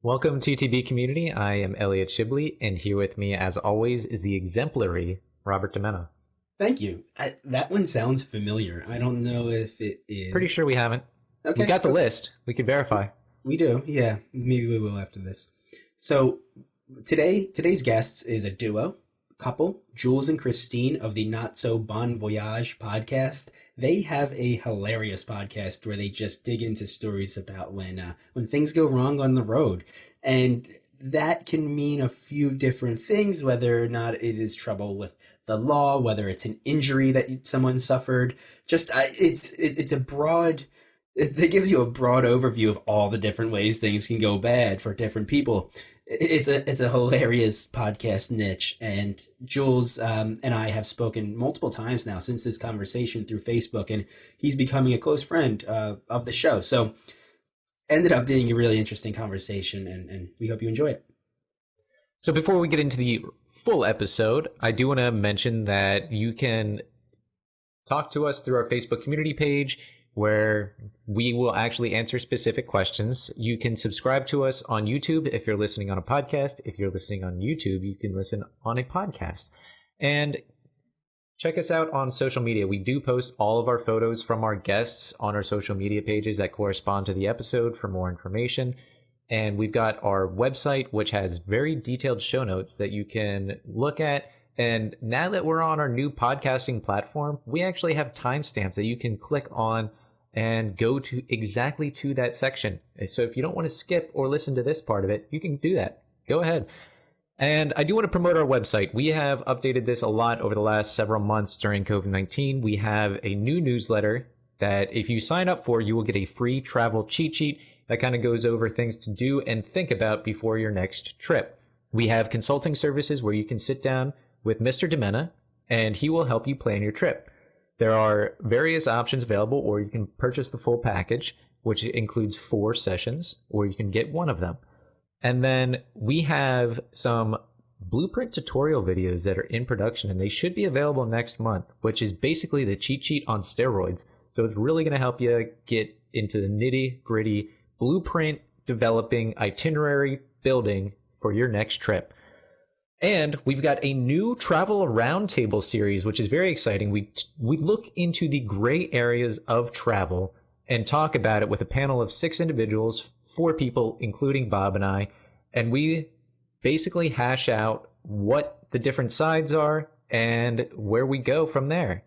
Welcome TTB community. I am Elliot Shibley, and here with me, as always, is the exemplary Robert DiMenna. Thank you. That one sounds familiar. I don't know if it is. Pretty sure we haven't. Okay. We got the list. We could verify. We do. Yeah. Maybe we will after this. So today's guest is a couple, Jules and Christine of the Not So Bon Voyage podcast. They have a hilarious podcast where they just dig into stories about when things go wrong on the road. And that can mean a few different things, whether or not it is trouble with the law, whether it's an injury that someone suffered. It gives you a broad overview of all the different ways things can go bad for different people. It's a hilarious podcast niche, and Jules and I have spoken multiple times now since this conversation through Facebook, and he's becoming a close friend of the show. So ended up being a really interesting conversation, and we hope you enjoy it. So before we get into the full episode, I do want to mention that you can talk to us through our Facebook community page, where we will actually answer specific questions. You can subscribe to us on YouTube if you're listening on a podcast. If you're listening on YouTube, you can listen on a podcast. And check us out on social media. We do post all of our photos from our guests on our social media pages that correspond to the episode for more information. And we've got our website, which has very detailed show notes that you can look at. And now that we're on our new podcasting platform, we actually have timestamps that you can click on and go to exactly to that section. So if you don't want to skip or listen to this part of it, you can do that. Go ahead. And I do want to promote our website. We have updated this a lot over the last several months during COVID-19. We have a new newsletter that if you sign up for, you will get a free travel cheat sheet that kind of goes over things to do and think about before your next trip. We have consulting services where you can sit down with Mr. DiMenna and he will help you plan your trip. There are various options available, or you can purchase the full package, which includes 4 sessions, or you can get one of them. And then we have some blueprint tutorial videos that are in production, and they should be available next month, which is basically the cheat sheet on steroids. So it's really going to help you get into the nitty-gritty blueprint developing, itinerary building for your next trip. And we've got a new travel roundtable series, which is very exciting. We look into the gray areas of travel and talk about it with a panel of 6 individuals, 4 people, including Bob and I. And we basically hash out what the different sides are and where we go from there.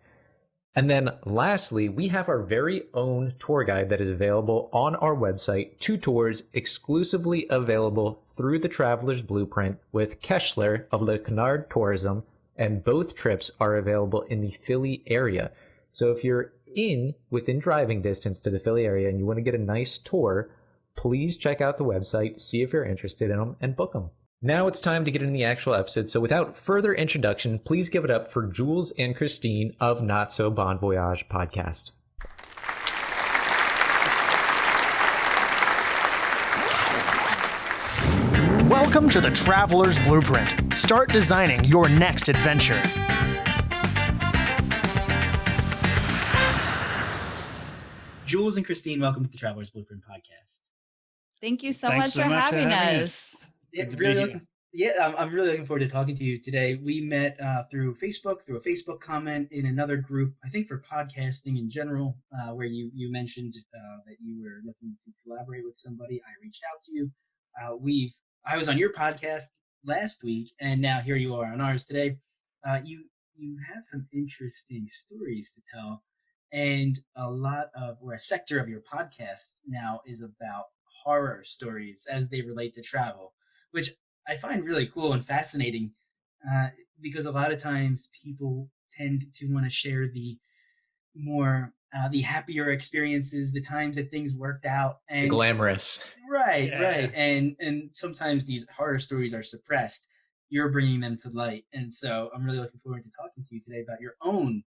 And then lastly, we have our very own tour guide that is available on our website, 2 tours exclusively available through the Traveler's Blueprint with Keshler of Le Canard Tourism, and both trips are available in the Philly area. So if you're within driving distance to the Philly area and you want to get a nice tour, please check out the website, see if you're interested in them, and book them. Now it's time to get into the actual episode, so without further introduction, please give it up for Jules and Christine of Not So Bon Voyage podcast. Welcome to the Traveler's Blueprint. Start designing your next adventure. Jules and Christine, welcome to the Traveler's Blueprint podcast. Thank you so much for having us. I'm really looking forward to talking to you today. We met through a Facebook comment in another group, I think for podcasting in general, where you mentioned that you were looking to collaborate with somebody. I reached out to you. I was on your podcast last week, and now here you are on ours today. You have some interesting stories to tell, and a sector of your podcast now is about horror stories as they relate to travel, which I find really cool and fascinating because a lot of times people tend to want to share the more the happier experiences, the times that things worked out, and Glamorous. Right. And sometimes these horror stories are suppressed. You're bringing them to light, and so I'm really looking forward to talking to you today about your own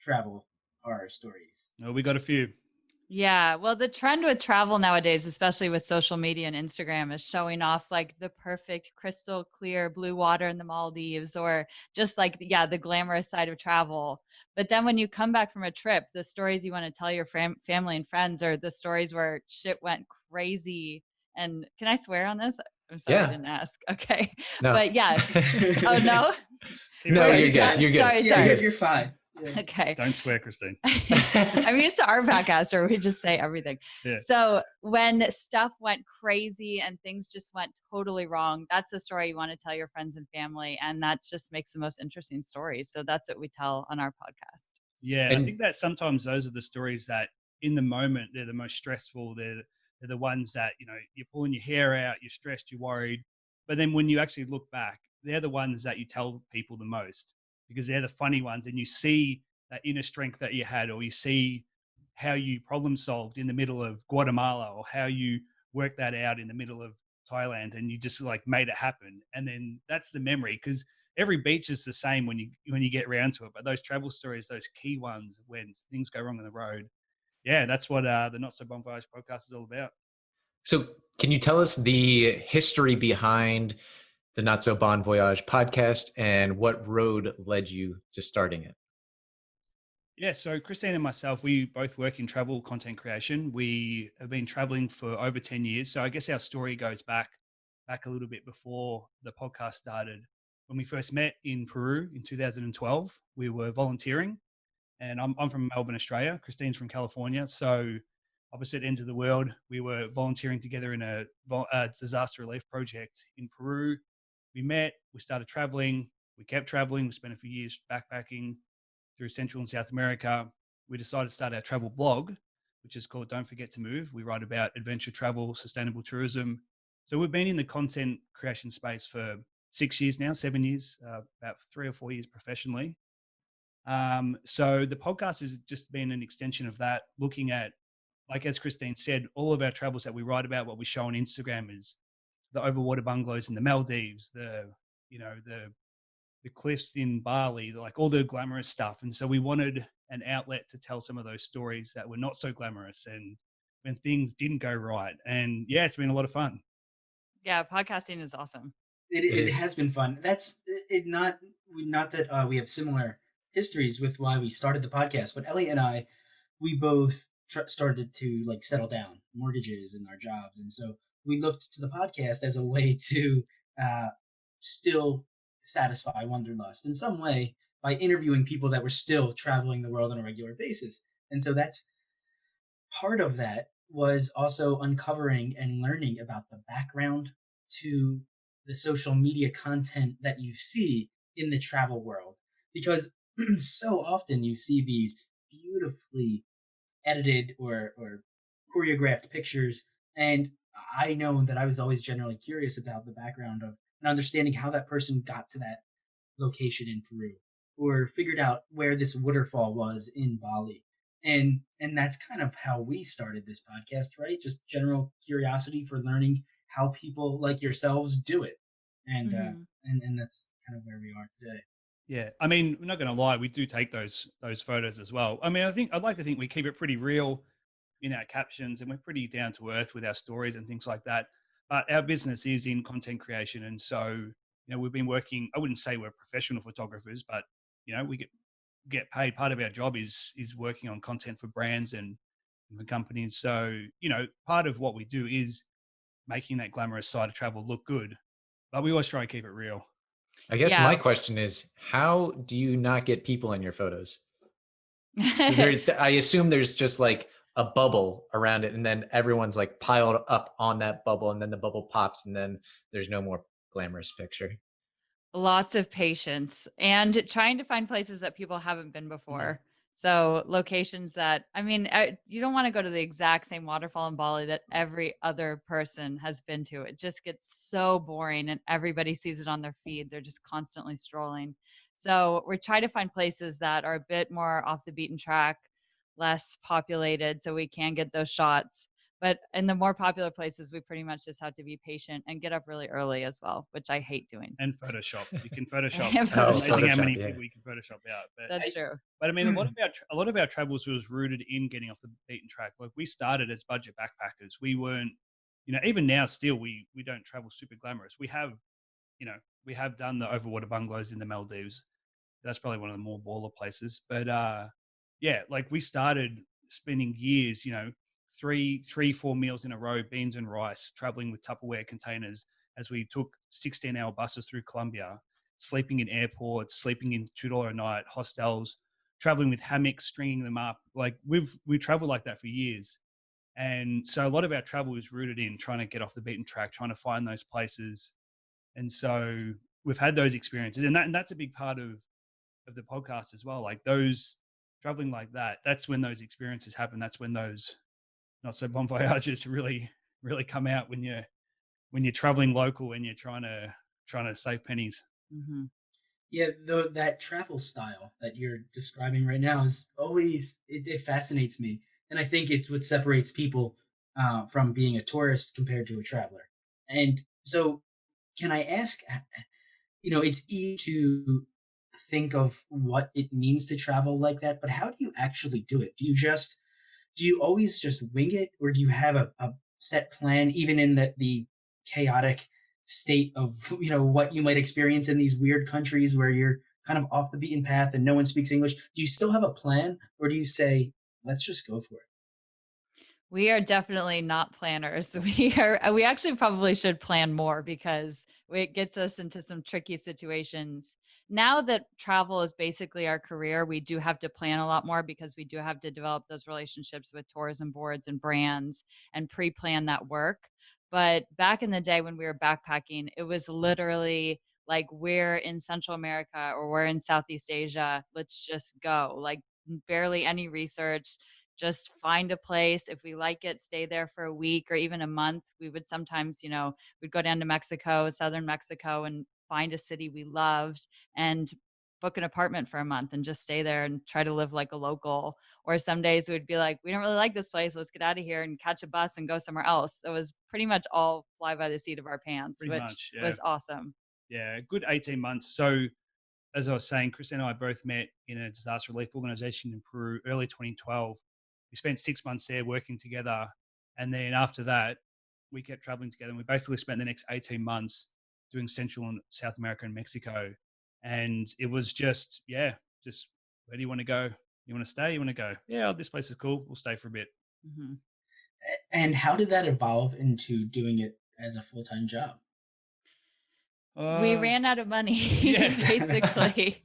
travel horror stories. Oh, we got a few. Yeah. Well, the trend with travel nowadays, especially with social media and Instagram, is showing off like the perfect crystal clear blue water in the Maldives, or just like, the glamorous side of travel. But then when you come back from a trip, the stories you want to tell your family and friends are the stories where shit went crazy And can I swear on this? I'm sorry, I Yeah. didn't ask. Okay. No. But yeah. Oh, no? No, you're good. You're good. Sorry, Yeah, sorry. you're fine. Yeah. Okay. Don't swear, Christine. I'm used to our podcast where we just say everything. Yeah. So when stuff went crazy and things just went totally wrong, that's the story you want to tell your friends and family. And that just makes the most interesting stories. So that's what we tell on our podcast. Yeah, And- I think that sometimes those are the stories that in the moment, they're the most stressful. They're the ones that, you're pulling your hair out, you're stressed, you're worried. But then when you actually look back, they're the ones that you tell people the most, because they're the funny ones, and you see that inner strength that you had, or you see how you problem solved in the middle of Guatemala, or how you worked that out in the middle of Thailand, and you just like made it happen. And then that's the memory, because every beach is the same when you get around to it. But those travel stories, those key ones when things go wrong on the road, yeah, that's what the Not So Bon Voyage podcast is all about. So can you tell us the history behind the Not So Bon Voyage podcast and what road led you to starting it? Yeah, so Christine and myself, we both work in travel content creation. We have been traveling for over 10 years. So I guess our story goes back a little bit before the podcast started. When we first met in Peru in 2012, we were volunteering, and I'm from Melbourne, Australia. Christine's from California. So opposite ends of the world, we were volunteering together in a disaster relief project in Peru. We met, we started traveling, we kept traveling, we spent a few years backpacking through Central and South America. We decided to start our travel blog, which is called Don't Forget to Move. We write about adventure travel, sustainable tourism. So we've been in the content creation space for 6 years now, 7 years, about 3 or 4 years professionally. So the podcast has just been an extension of that, looking at, like as Christine said, all of our travels that we write about, what we show on Instagram is the overwater bungalows in the Maldives, the cliffs in Bali, like all the glamorous stuff. And so we wanted an outlet to tell some of those stories that were not so glamorous and when things didn't go right. And yeah, it's been a lot of fun. Yeah, podcasting is awesome. It has been fun. That's it. Not that we have similar histories with why we started the podcast, but Elliot and I, we both started to like settle down mortgages and our jobs, and so we looked to the podcast as a way to still satisfy wanderlust in some way by interviewing people that were still traveling the world on a regular basis. And so that's part of that was also uncovering and learning about the background to the social media content that you see in the travel world. Because so often you see these beautifully edited or choreographed pictures. And I know that I was always generally curious about the background of and understanding how that person got to that location in Peru or figured out where this waterfall was in Bali. And that's kind of how we started this podcast, right? Just general curiosity for learning how people like yourselves do it. And and that's kind of where we are today. Yeah, I mean, we're not going to lie, we do take those photos as well. I mean, I'd like to think we keep it pretty real in our captions, and we're pretty down to earth with our stories and things like that. But our business is in content creation, and so we've been working. I wouldn't say we're professional photographers, but we get paid. Part of our job is working on content for brands and for companies. So part of what we do is making that glamorous side of travel look good, but we always try and keep it real. I guess Yeah. my question is, how do you not get people in your photos? I assume there's just like a bubble around it, and then everyone's like piled up on that bubble, and then the bubble pops, and then there's no more glamorous picture. Lots of patience and trying to find places that people haven't been before. So locations that, I mean, you don't want to go to the exact same waterfall in Bali that every other person has been to. It just gets so boring and everybody sees it on their feed. They're just constantly strolling. So we're trying to find places that are a bit more off the beaten track, less populated, so we can get those shots. But in the more popular places, we pretty much just have to be patient and get up really early as well, which I hate doing. And Photoshop. You can Photoshop. And It's amazing how Photoshop, many yeah. people you can Photoshop out. But That's true. But I mean, a lot of our travels was rooted in getting off the beaten track. Like we started as budget backpackers. We weren't, even now still we don't travel super glamorous. We have done the overwater bungalows in the Maldives. That's probably one of the more baller places. But yeah, like we started spending years, 4 meals in a row, beans and rice, traveling with Tupperware containers as we took 16-hour buses through Colombia, sleeping in airports, sleeping in $2 a night hostels, traveling with hammocks, stringing them up. Like we traveled like that for years. And so a lot of our travel is rooted in trying to get off the beaten track, trying to find those places. And so we've had those experiences, and that's a big part of the podcast as well. Like those traveling like that, that's when those experiences happen. That's when those not so bon voyages really come out, when you're traveling local and you're trying to save pennies. Mm-hmm. Yeah, that travel style that you're describing right now is always, it fascinates me. And I think it's what separates people from being a tourist compared to a traveler. And so, can I ask, it's easy to think of what it means to travel like that, but how do you actually do it? Do you always just wing it, or do you have a set plan, even in the chaotic state of what you might experience in these weird countries where you're kind of off the beaten path and no one speaks English? Do you still have a plan, or do you say, let's just go for it? We are definitely not planners. We actually probably should plan more, because it gets us into some tricky situations. Now that travel is basically our career, we do have to plan a lot more, because we do have to develop those relationships with tourism boards and brands and pre-plan that work. But back in the day when we were backpacking, it was literally like, we're in Central America or we're in Southeast Asia, let's just go. Like, barely any research, just find a place. If we like it, stay there for a week or even a month. We would sometimes, we'd go down to Mexico, southern Mexico, and find a city we loved and book an apartment for a month and just stay there and try to live like a local. Or some days we'd be like, we don't really like this place, let's get out of here and catch a bus and go somewhere else. So it was pretty much all fly by the seat of our pants, Pretty which much, yeah. was awesome. Yeah, a good 18 months. So as I was saying, Christina and I both met in a disaster relief organization in Peru, early 2012. We spent 6 months there working together. And then after that, we kept traveling together. And we basically spent the next 18 months doing Central and South America and Mexico. And it was just where do you want to go? You want to stay? You want to go? Yeah, this place is cool. We'll stay for a bit. Mm-hmm. And how did that evolve into doing it as a full-time job? We ran out of money, Yeah. basically.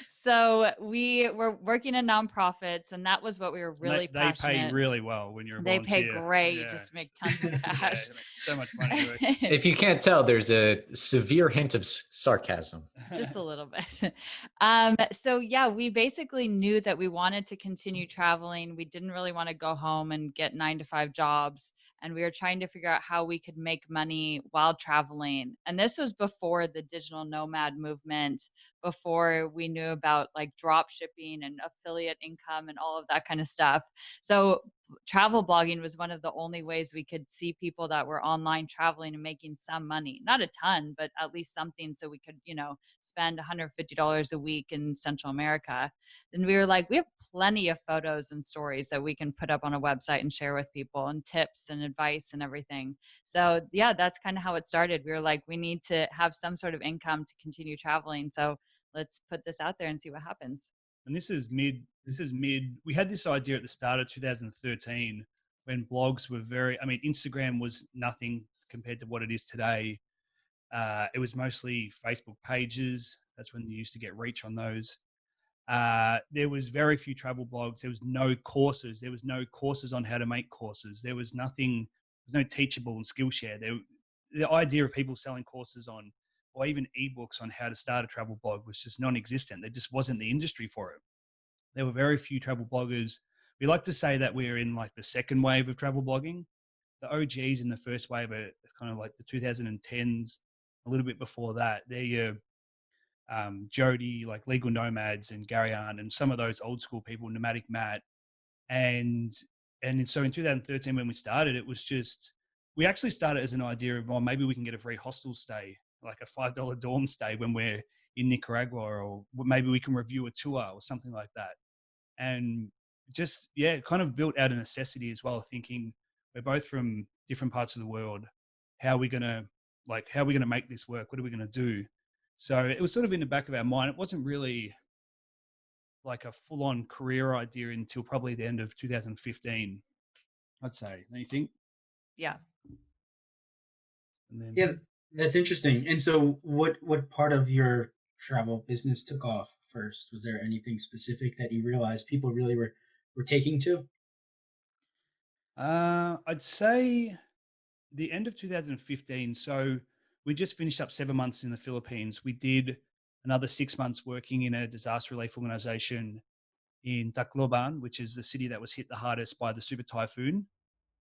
So we were working in nonprofits, and that was what we were really They passionate. pay really well when you're a They volunteer. pay great. Yeah. Just make tons of cash. Yeah, so much money. If you can't tell, there's a severe hint of sarcasm. Just a little bit. So yeah, we basically knew that we wanted to continue traveling. We didn't really want to go home and get 9-to-5 jobs. And we were trying to figure out how we could make money while traveling. And this was before the digital nomad movement, before we knew about like drop shipping and affiliate income and all of that kind of stuff. So travel blogging was one of the only ways we could see people that were online traveling and making some money. Not a ton, but at least something, so we could, spend $150 a week in Central America. And we were like, we have plenty of photos and stories that we can put up on a website and share with people, and tips and advice and everything. So yeah, that's kind of how it started. We were like, we need to have some sort of income to continue traveling. So let's put this out there and see what happens. And this is mid. We had this idea at the start of 2013 when blogs were Instagram was nothing compared to what it is today. It was mostly Facebook pages. That's when you used to get reach on those. There was very few travel blogs. There was no courses. There was no courses on how to make courses. There was nothing. There was no Teachable and Skillshare. The idea of people selling courses on, or even ebooks on how to start a travel blog, was just non-existent. There just wasn't the industry for it. There were very few travel bloggers. We like to say that we're in like the second wave of travel blogging. The OGs in the first wave are kind of like the 2010s, a little bit before that. They're your Jody, like Legal Nomads, and Gary Arndt, and some of those old school people, Nomadic Matt. And so in 2013, when we started, it was just, we actually started as an idea of, well, maybe we can get a free hostel stay, like a $5 dorm stay when we're in Nicaragua, or maybe we can review a tour or something like that. And just, it kind of built out a necessity as well, thinking we're both from different parts of the world. How are we going to make this work? What are we going to do? So it was sort of in the back of our mind. It wasn't really like a full-on career idea until probably the end of 2015. I'd say. Don't you think? Yeah. And then, Yeah, that's interesting. And so, what part of your travel business took off first? Was there anything specific that you realized people really were taking to? I'd say the end of 2015. So we just finished up 7 months in the Philippines. We did another 6 months working in a disaster relief organization in Tacloban, which is the city that was hit the hardest by the super typhoon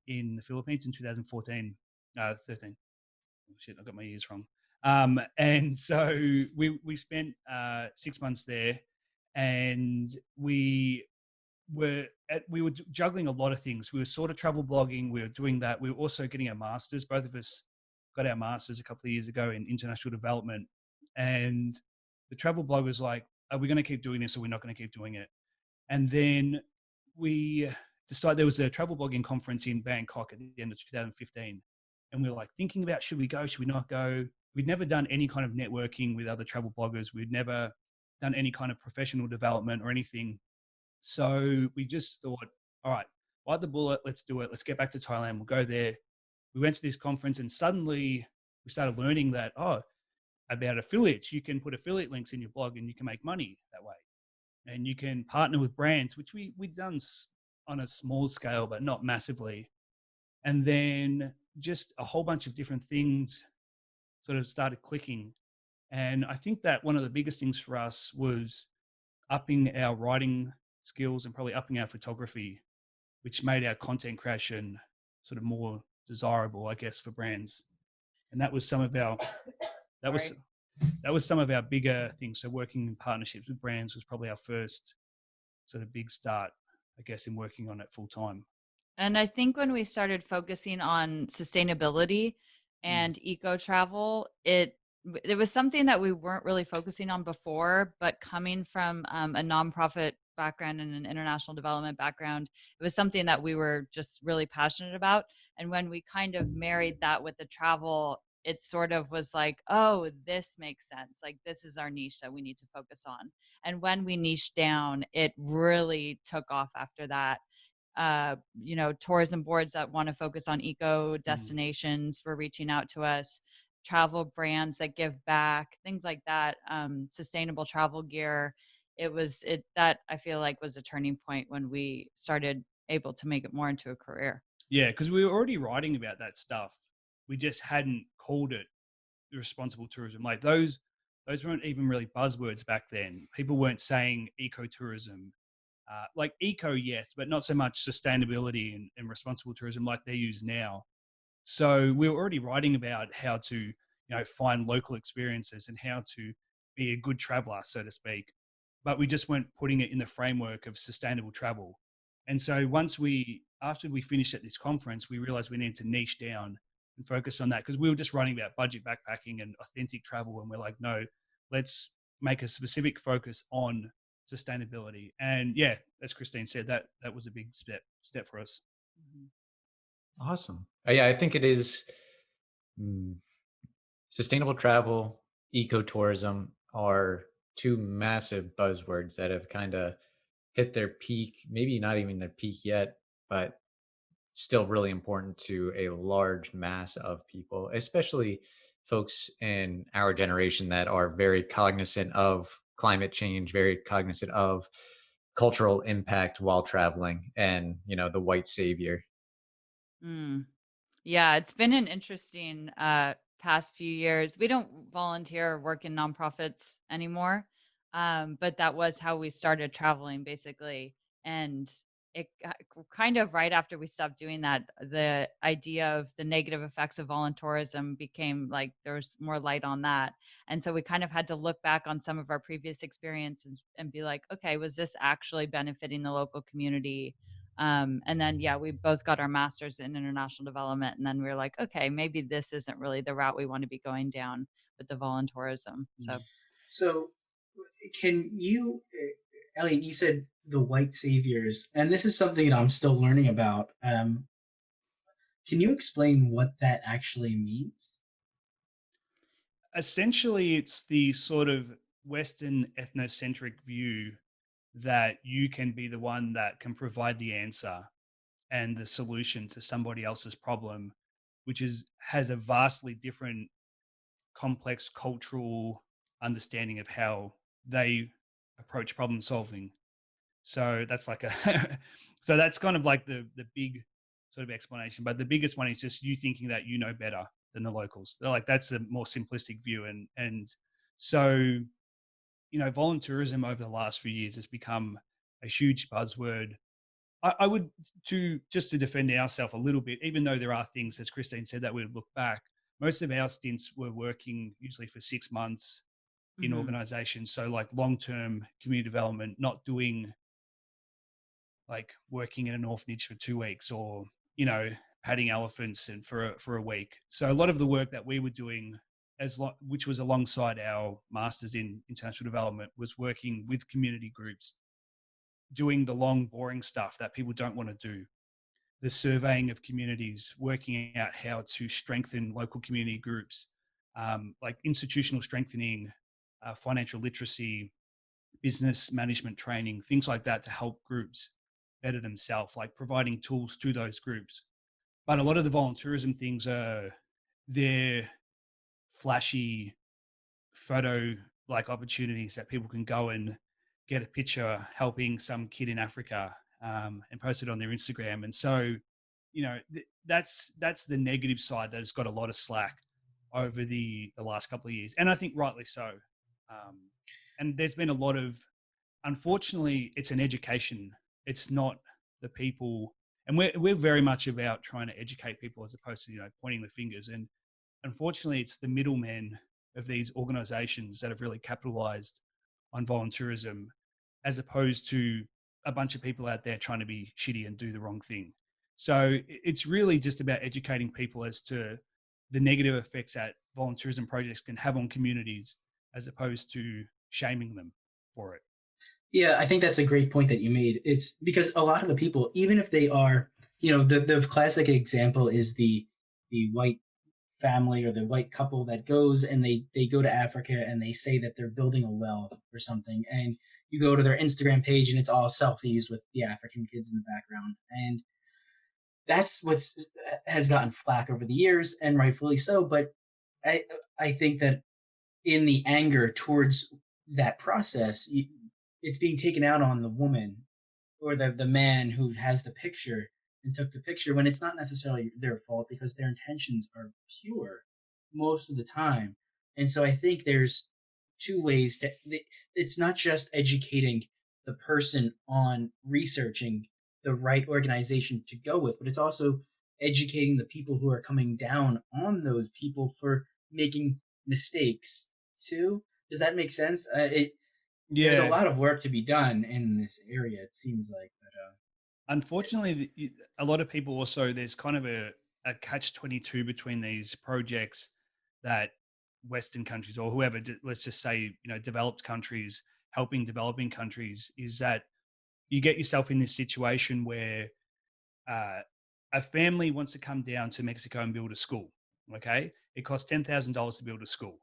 in the Philippines in 2014, 13. Oh, shit, I got my years wrong. And so we spent 6 months there, and we were juggling a lot of things. We were sort of travel blogging. We were doing that. We were also getting our masters. Both of us got our masters a couple of years ago in international development. And the travel blog was like, are we going to keep doing this or we're not going to keep doing it? And then we decided there was a travel blogging conference in Bangkok at the end of 2015. And we were like thinking about, should we go? Should we not go? We'd never done any kind of networking with other travel bloggers. We'd never done any kind of professional development or anything. So we just thought, all right, bite the bullet, let's do it. Let's get back to Thailand. We'll go there. We went to this conference and suddenly we started learning that, about affiliates. You can put affiliate links in your blog and you can make money that way. And you can partner with brands, which we'd done on a small scale, but not massively. And then just a whole bunch of different things sort of started clicking. And I think that one of the biggest things for us was upping our writing skills and probably upping our photography, which made our content creation sort of more desirable, I guess, for brands. And that was some of our that was some of our bigger things. So working in partnerships with brands was probably our first sort of big start, I guess, in working on it full time. And I think when we started focusing on sustainability and eco travel, it was something that we weren't really focusing on before, but coming from a nonprofit background and an international development background, it was something that we were just really passionate about. And when we kind of married that with the travel, it sort of was like, oh, this makes sense. Like, this is our niche that we need to focus on. And when we niched down, it really took off after that. Tourism boards that want to focus on eco destinations were reaching out to us, travel brands that give back, things like that, sustainable travel gear. That I feel like was a turning point when we started able to make it more into a career. Yeah, because we were already writing about that stuff. We just hadn't called it responsible tourism. Like those weren't even really buzzwords back then. People weren't saying ecotourism. Like eco, yes, but not so much sustainability and responsible tourism like they use now. So we were already writing about how to, find local experiences and how to be a good traveler, so to speak. But we just weren't putting it in the framework of sustainable travel. And so after we finished at this conference, we realized we needed to niche down and focus on that because we were just writing about budget backpacking and authentic travel. And we're like, no, let's make a specific focus on sustainability. And yeah, as Christine said, that was a big step for us. Awesome. Yeah, I think it is sustainable travel, ecotourism are two massive buzzwords that have kind of hit their peak, maybe not even their peak yet, but still really important to a large mass of people, especially folks in our generation that are very cognizant of climate change, very cognizant of cultural impact while traveling, and the white savior. Yeah, it's been an interesting past few years. We don't volunteer or work in nonprofits anymore, but that was how we started traveling, basically. And kind of right after we stopped doing that, the idea of the negative effects of voluntourism became like there was more light on that. And so we kind of had to look back on some of our previous experiences and be like, okay, was this actually benefiting the local community? And then, yeah, we both got our masters in international development. And then we were like, okay, maybe this isn't really the route we want to be going down with the voluntourism. So, can you, Elliot? You said the white saviors, and this is something that I'm still learning about. Can you explain what that actually means? Essentially, it's the sort of Western ethnocentric view that you can be the one that can provide the answer. and the solution to somebody else's problem, which has a vastly different complex cultural understanding of how they approach problem solving. So that's like so that's kind of like the big sort of explanation. But the biggest one is just you thinking that you know better than the locals. They're like, that's a more simplistic view. And so, voluntourism over the last few years has become a huge buzzword. I would, to defend ourselves a little bit, even though there are things, as Christine said, that we would look back, most of our stints were working usually for 6 months in organizations. So like long-term community development, not doing like working in an orphanage for 2 weeks or, patting elephants and for a week. So a lot of the work that we were doing, which was alongside our masters in international development, was working with community groups, doing the long, boring stuff that people don't want to do, the surveying of communities, working out how to strengthen local community groups, like institutional strengthening, financial literacy, business management training, things like that to help groups better themselves, like providing tools to those groups. But a lot of the voluntourism things they're flashy photo like opportunities that people can go and get a picture helping some kid in Africa and post it on their Instagram. And so, that's the negative side that has got a lot of slack over the last couple of years. And I think rightly so. And there's been a lot of, unfortunately, it's an education. It's not the people. And we're very much about trying to educate people as opposed to, pointing the fingers. And unfortunately, it's the middlemen of these organizations that have really capitalized on voluntourism, as opposed to a bunch of people out there trying to be shitty and do the wrong thing. So it's really just about educating people as to the negative effects that voluntourism projects can have on communities, as opposed to shaming them for it. Yeah, I think that's a great point that you made. It's because a lot of the people, even if they are, the classic example is the white family or the white couple that goes and they go to Africa and they say that they're building a well or something. And you go to their Instagram page and it's all selfies with the African kids in the background. And that's has gotten flack over the years, and rightfully so. But I think that in the anger towards that process, it's being taken out on the woman or the man who has the picture and took the picture, when it's not necessarily their fault because their intentions are pure most of the time. And so I think there's two ways to, it's not just educating the person on researching the right organization to go with, but it's also educating the people who are coming down on those people for making mistakes too. Does that make sense? There's a lot of work to be done in this area, it seems like. But unfortunately, a lot of people also, there's kind of a catch-22 between these projects that Western countries, or whoever, let's just say, developed countries helping developing countries, is that you get yourself in this situation where a family wants to come down to Mexico and build a school. Okay, it costs $10,000 to build a school.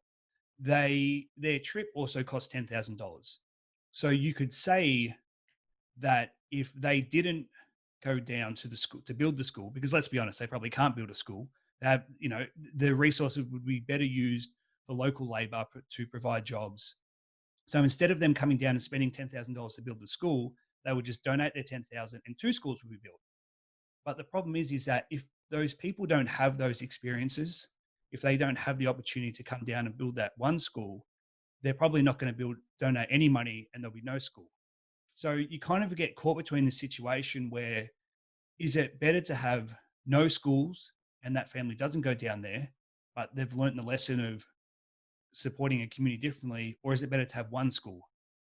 Their trip also costs $10,000. So you could say that if they didn't go down to the school to build the school, because let's be honest, they probably can't build a school. They have, the resources would be better used for local labor to provide jobs. So instead of them coming down and spending $10,000 to build the school, they would just donate their $10,000 and 2 schools would be built. But the problem is that if those people don't have those experiences, if they don't have the opportunity to come down and build that one school, they're probably not going to donate any money, and there'll be no school. So you kind of get caught between the situation where, is it better to have no schools and that family doesn't go down there, but they've learned the lesson of supporting a community differently, or is it better to have one school?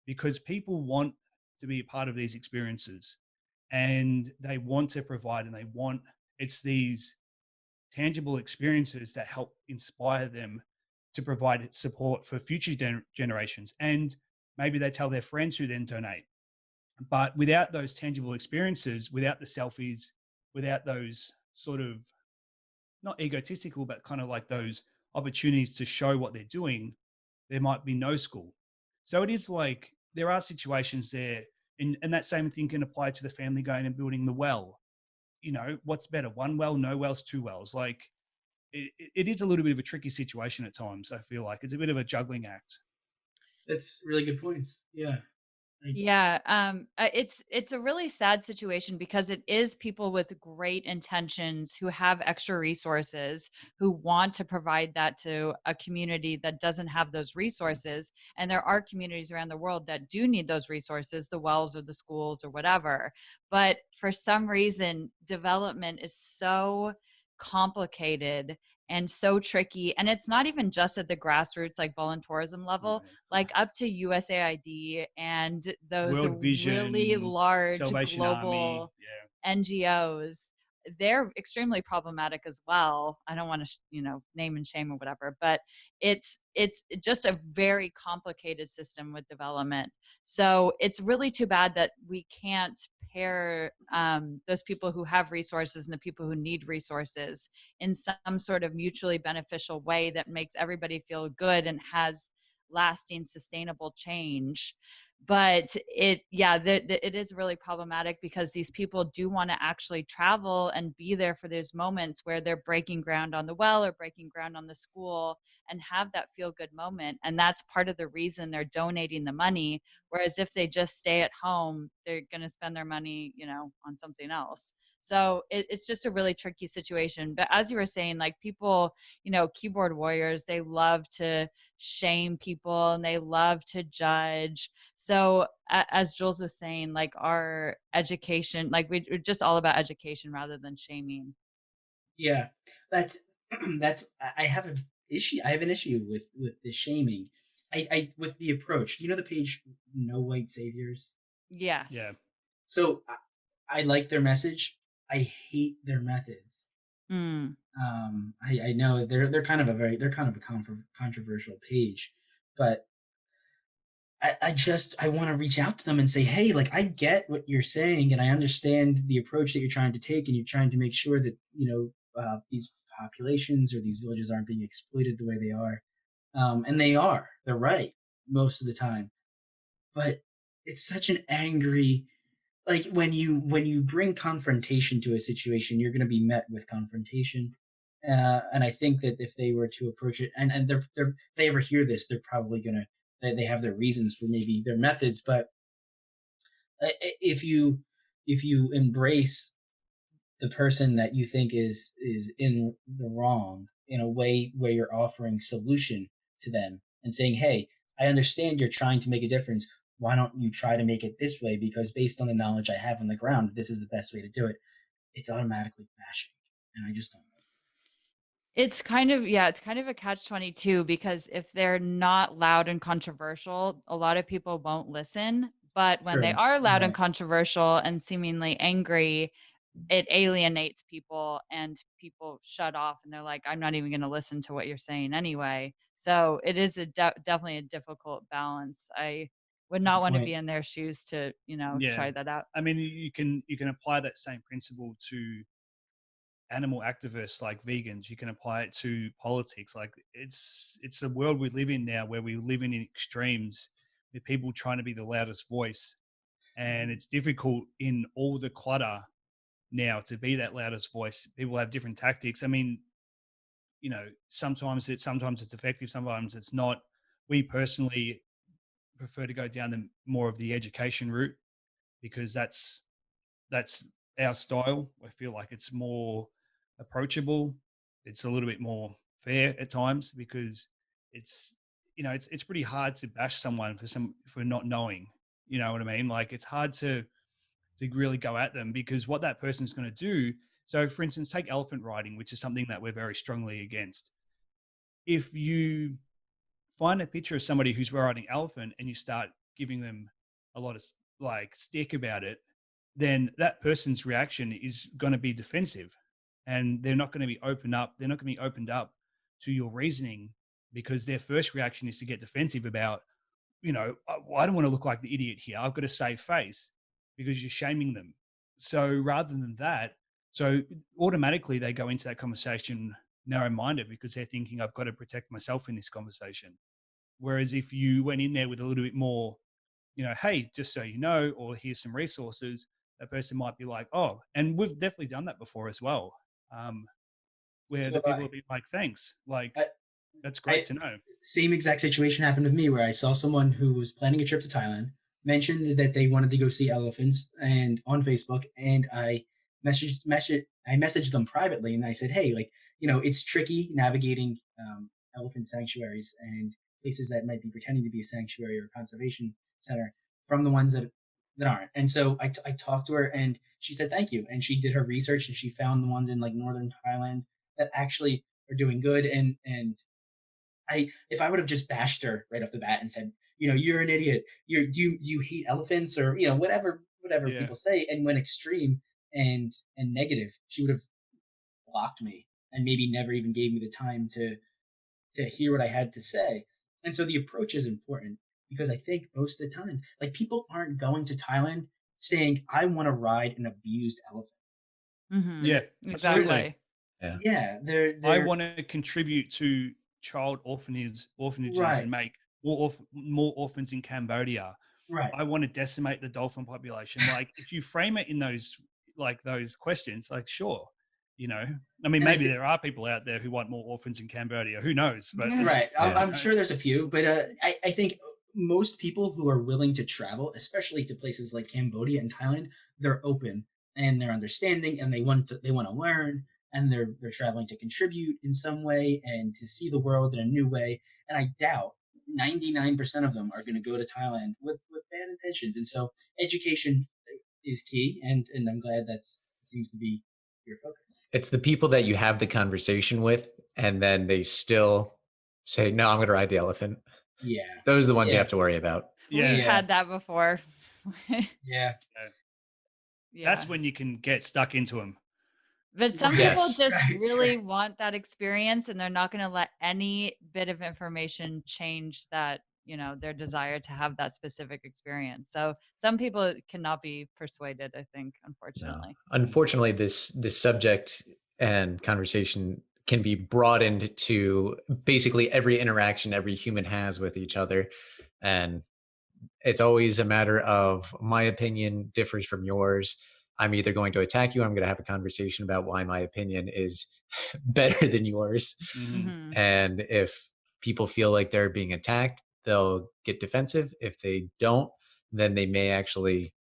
Because people want to be a part of these experiences, and they want to provide, and it's these tangible experiences that help inspire them to provide support for future generations. And maybe they tell their friends who then donate. But without those tangible experiences, without the selfies, without those sort of, not egotistical, but kind of like those opportunities to show what they're doing, there might be no school. So it is like, there are situations there, and that same thing can apply to the family going and building the well. what's better, one well, no wells, two wells? Like it is a little bit of a tricky situation at times. I feel like it's a bit of a juggling act. That's really good points. Yeah. Yeah, it's a really sad situation because it is people with great intentions who have extra resources who want to provide that to a community that doesn't have those resources. And there are communities around the world that do need those resources, the wells or the schools or whatever. But for some reason, development is so complicated and so tricky. And it's not even just at the grassroots, like voluntourism level, Right. like up to USAID and those World really Vision, large Salvation Army. global Yeah. NGOs. They're extremely problematic as well. I don't want to, name and shame or whatever, but it's just a very complicated system with development. So it's really too bad that we can't pair those people who have resources and the people who need resources in some sort of mutually beneficial way that makes everybody feel good and has lasting sustainable change. But it is really problematic because these people do want to actually travel and be there for those moments where they're breaking ground on the well or breaking ground on the school and have that feel good moment. And that's part of the reason they're donating the money. Whereas if they just stay at home, they're going to spend their money, on something else. So it's just a really tricky situation. But as you were saying, like people, keyboard warriors, they love to shame people and they love to judge. So as Jules was saying, like our education, like we're just all about education rather than shaming. Yeah. That's that's I have an issue. I have an issue with the shaming. I with the approach. Do you know the page No White Saviors? Yes. Yeah. So I like their message. I hate their methods. Mm. I know they're kind of a controversial page, but I want to reach out to them and say, hey, like I get what you're saying, and I understand the approach that you're trying to take, and you're trying to make sure that these populations or these villages aren't being exploited the way they are, and they're right most of the time, but it's such an angry like when you bring confrontation to a situation, you're going to be met with confrontation. And I think that if they were to approach it, and if they ever hear this, they're probably gonna they have their reasons for maybe their methods. But if you embrace the person that you think is in the wrong in a way where you're offering solution to them and saying, hey, I understand you're trying to make a difference. Why don't you try to make it this way? Because based on the knowledge I have on the ground, this is the best way to do it. It's automatically bashing. And I just don't know. It's kind of a catch-22 because if they're not loud and controversial, a lot of people won't listen. But when they True. are loud and Right. controversial and seemingly angry, it alienates people and people shut off and they're like, I'm not even going to listen to what you're saying anyway. So it is definitely a difficult balance. I would That's a not good want to point. be in their shoes to, Yeah. try that out. I mean, you can apply that same principle to animal activists like vegans. You can apply it to politics. Like it's a world we live in now where we live in extremes with people trying to be the loudest voice, and it's difficult in all the clutter now to be that loudest voice. People have different tactics. I mean, sometimes it's effective, sometimes it's not. We personally prefer to go down the more of the education route because that's our style. I feel like it's more approachable. It's a little bit more fair at times because it's it's pretty hard to bash someone for not knowing. You know what I mean? Like it's hard to really go at them because what that person's going to do. So, for instance, take elephant riding, which is something that we're very strongly against. If you find a picture of somebody who's riding elephant and you start giving them a lot of like stick about it, then that person's reaction is going to be defensive and they're not going to be opened up. They're not going to be opened up to your reasoning because their first reaction is to get defensive about, I don't want to look like the idiot here. I've got to save face because you're shaming them. So rather than that, so automatically they go into that conversation narrow-minded because they're thinking I've got to protect myself in this conversation. Whereas if you went in there with a little bit more, hey, just so you know, or here's some resources, that person might be like, oh, and we've definitely done that before as well. Where So the have people I. will be like, thanks, like I, that's I great to know. same exact situation happened with me where I saw someone who was planning a trip to Thailand, mentioned that they wanted to go see elephants and on Facebook, and I messaged them privately and I said, hey, like, it's tricky navigating elephant sanctuaries and places that might be pretending to be a sanctuary or a conservation center from the ones that aren't. And so I talked to her and she said thank you, and she did her research and she found the ones in like northern Thailand that actually are doing good. And if I would have just bashed her right off the bat and said, you're an idiot, you hate elephants, or whatever Yeah. people say, and went extreme and negative, she would have blocked me and maybe never even gave me the time to hear what I had to say. And so the approach is important, because I think most of the time, like, people aren't going to Thailand saying, I want to ride an abused elephant. Yeah, absolutely. Exactly. Yeah. Yeah, I they're want to contribute to child orphanages and right, make more orphans in Cambodia. right. I want to decimate the dolphin population. Like, if you frame it in those questions, like, sure, I mean, And I maybe think, there are people out there who want more orphans in Cambodia. Who knows? But right. Yeah. I'm sure there's a few, but I think most people who are willing to travel, especially to places like Cambodia and Thailand, they're open and they're understanding, and they want to learn, and they're traveling to contribute in some way and to see the world in a new way. And I doubt 99% of them are going to go to Thailand with bad intentions. And so education is key, and I'm glad it seems to be your focus. It's the people that you have the conversation with, and then they still say, no, I'm going to ride the elephant. Yeah, Those are the ones you yeah, have to worry about. yeah, We've yeah, had that before. yeah. Yeah. that's when you can get stuck into them. But some Right, people Yes. just right, really right. want that experience, and they're not going to let any bit of information change that, their desire to have that specific experience. So some people cannot be persuaded, I think, No. unfortunately. Unfortunately, this subject and conversation can be broadened to basically every interaction every human has with each other. And it's always a matter of my opinion differs from yours. I'm either going to attack you, or I'm going to have a conversation about why my opinion is better than yours. Hmm. Hmm. And if people feel like they're being attacked, they'll get defensive. If they don't, then they may actually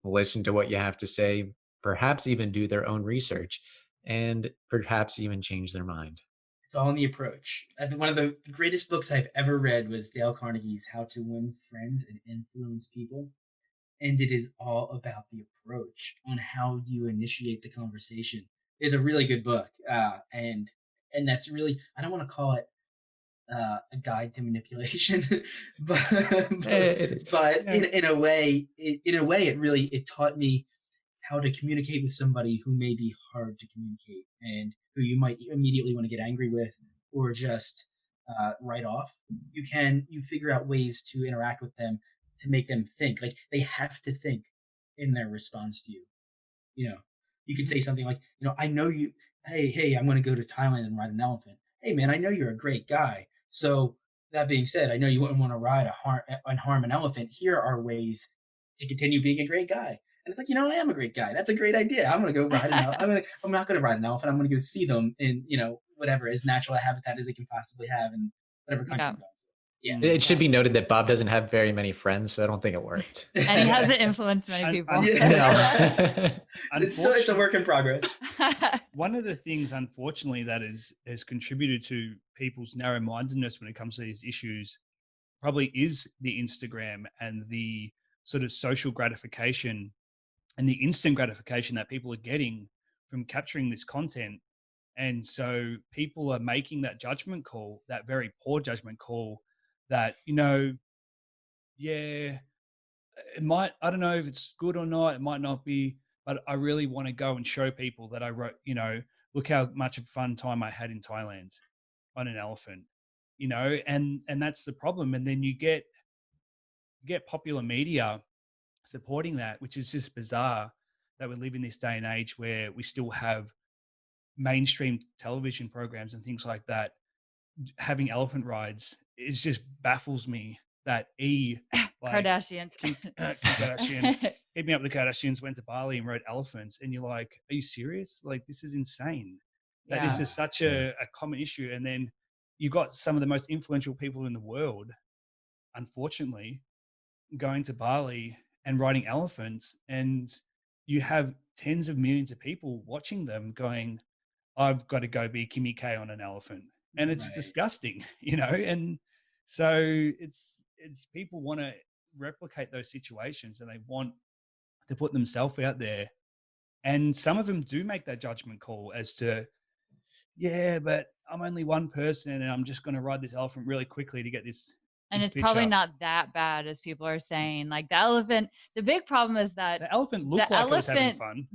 listen to what you have to say, perhaps even do their own research, and perhaps even change their mind. It's all in the approach. I think one of the greatest books I've ever read was Dale Carnegie's How to Win Friends and Influence People. And it is all about the approach on how you initiate the conversation. It's a really good book. And that's really, I don't want to call it a guide to manipulation, but but Yeah. in a way, it taught me how to communicate with somebody who may be hard to communicate and who you might immediately want to get angry with or just write off. You figure out ways to interact with them to make them think. Like, they have to think in their response to you. You know, you could say something like, I know you. Hey, I'm going to go to Thailand and ride an elephant. Hey, man, I know you're a great guy. So that being said, I know you wouldn't want to ride and harm an elephant. Here are ways to continue being a great guy. And it's like, I am a great guy. That's a great idea. I'm going to go ride an elephant. I'm not going to ride an elephant. I'm going to go see them in, whatever as natural a habitat as they can possibly have in whatever country Yeah. I'm going to. Yeah. It should Yeah. be noted that Bob doesn't have very many friends, so I don't think it worked. And he hasn't influenced many Un- people. un- Yeah. No. It's a work in progress. One of the things, unfortunately, that has contributed to people's narrow-mindedness when it comes to these issues probably is the Instagram and the sort of social gratification and the instant gratification that people are getting from capturing this content. And so people are making that judgment call, that very poor judgment call, that, yeah, it might, I don't know if it's good or not, it might not be, but I really want to go and show people that I wrote, look how much of a fun time I had in Thailand on an elephant, and that's the problem. And then you get popular media supporting that, which is just bizarre that we live in this day and age where we still have mainstream television programs and things like that having elephant rides. It just baffles me that Like Kardashians. Kim Kardashian, keeping up with the Kardashians, went to Bali and rode elephants. And you're like, are you serious? Like, this is insane. That this is such a common issue. And then you got some of the most influential people in the world, unfortunately, going to Bali and riding elephants. And you have tens of millions of people watching them going, I've got to go be Kimmy K on an elephant. And it's disgusting, you know? And so it's people want to replicate those situations and they want to put themselves out there. And some of them do make that judgment call as to, yeah, but I'm only one person and I'm just going to ride this elephant really quickly to get this. And it's probably not that bad as people are saying. Like the elephant, the big problem is that the elephant looked like it was having fun.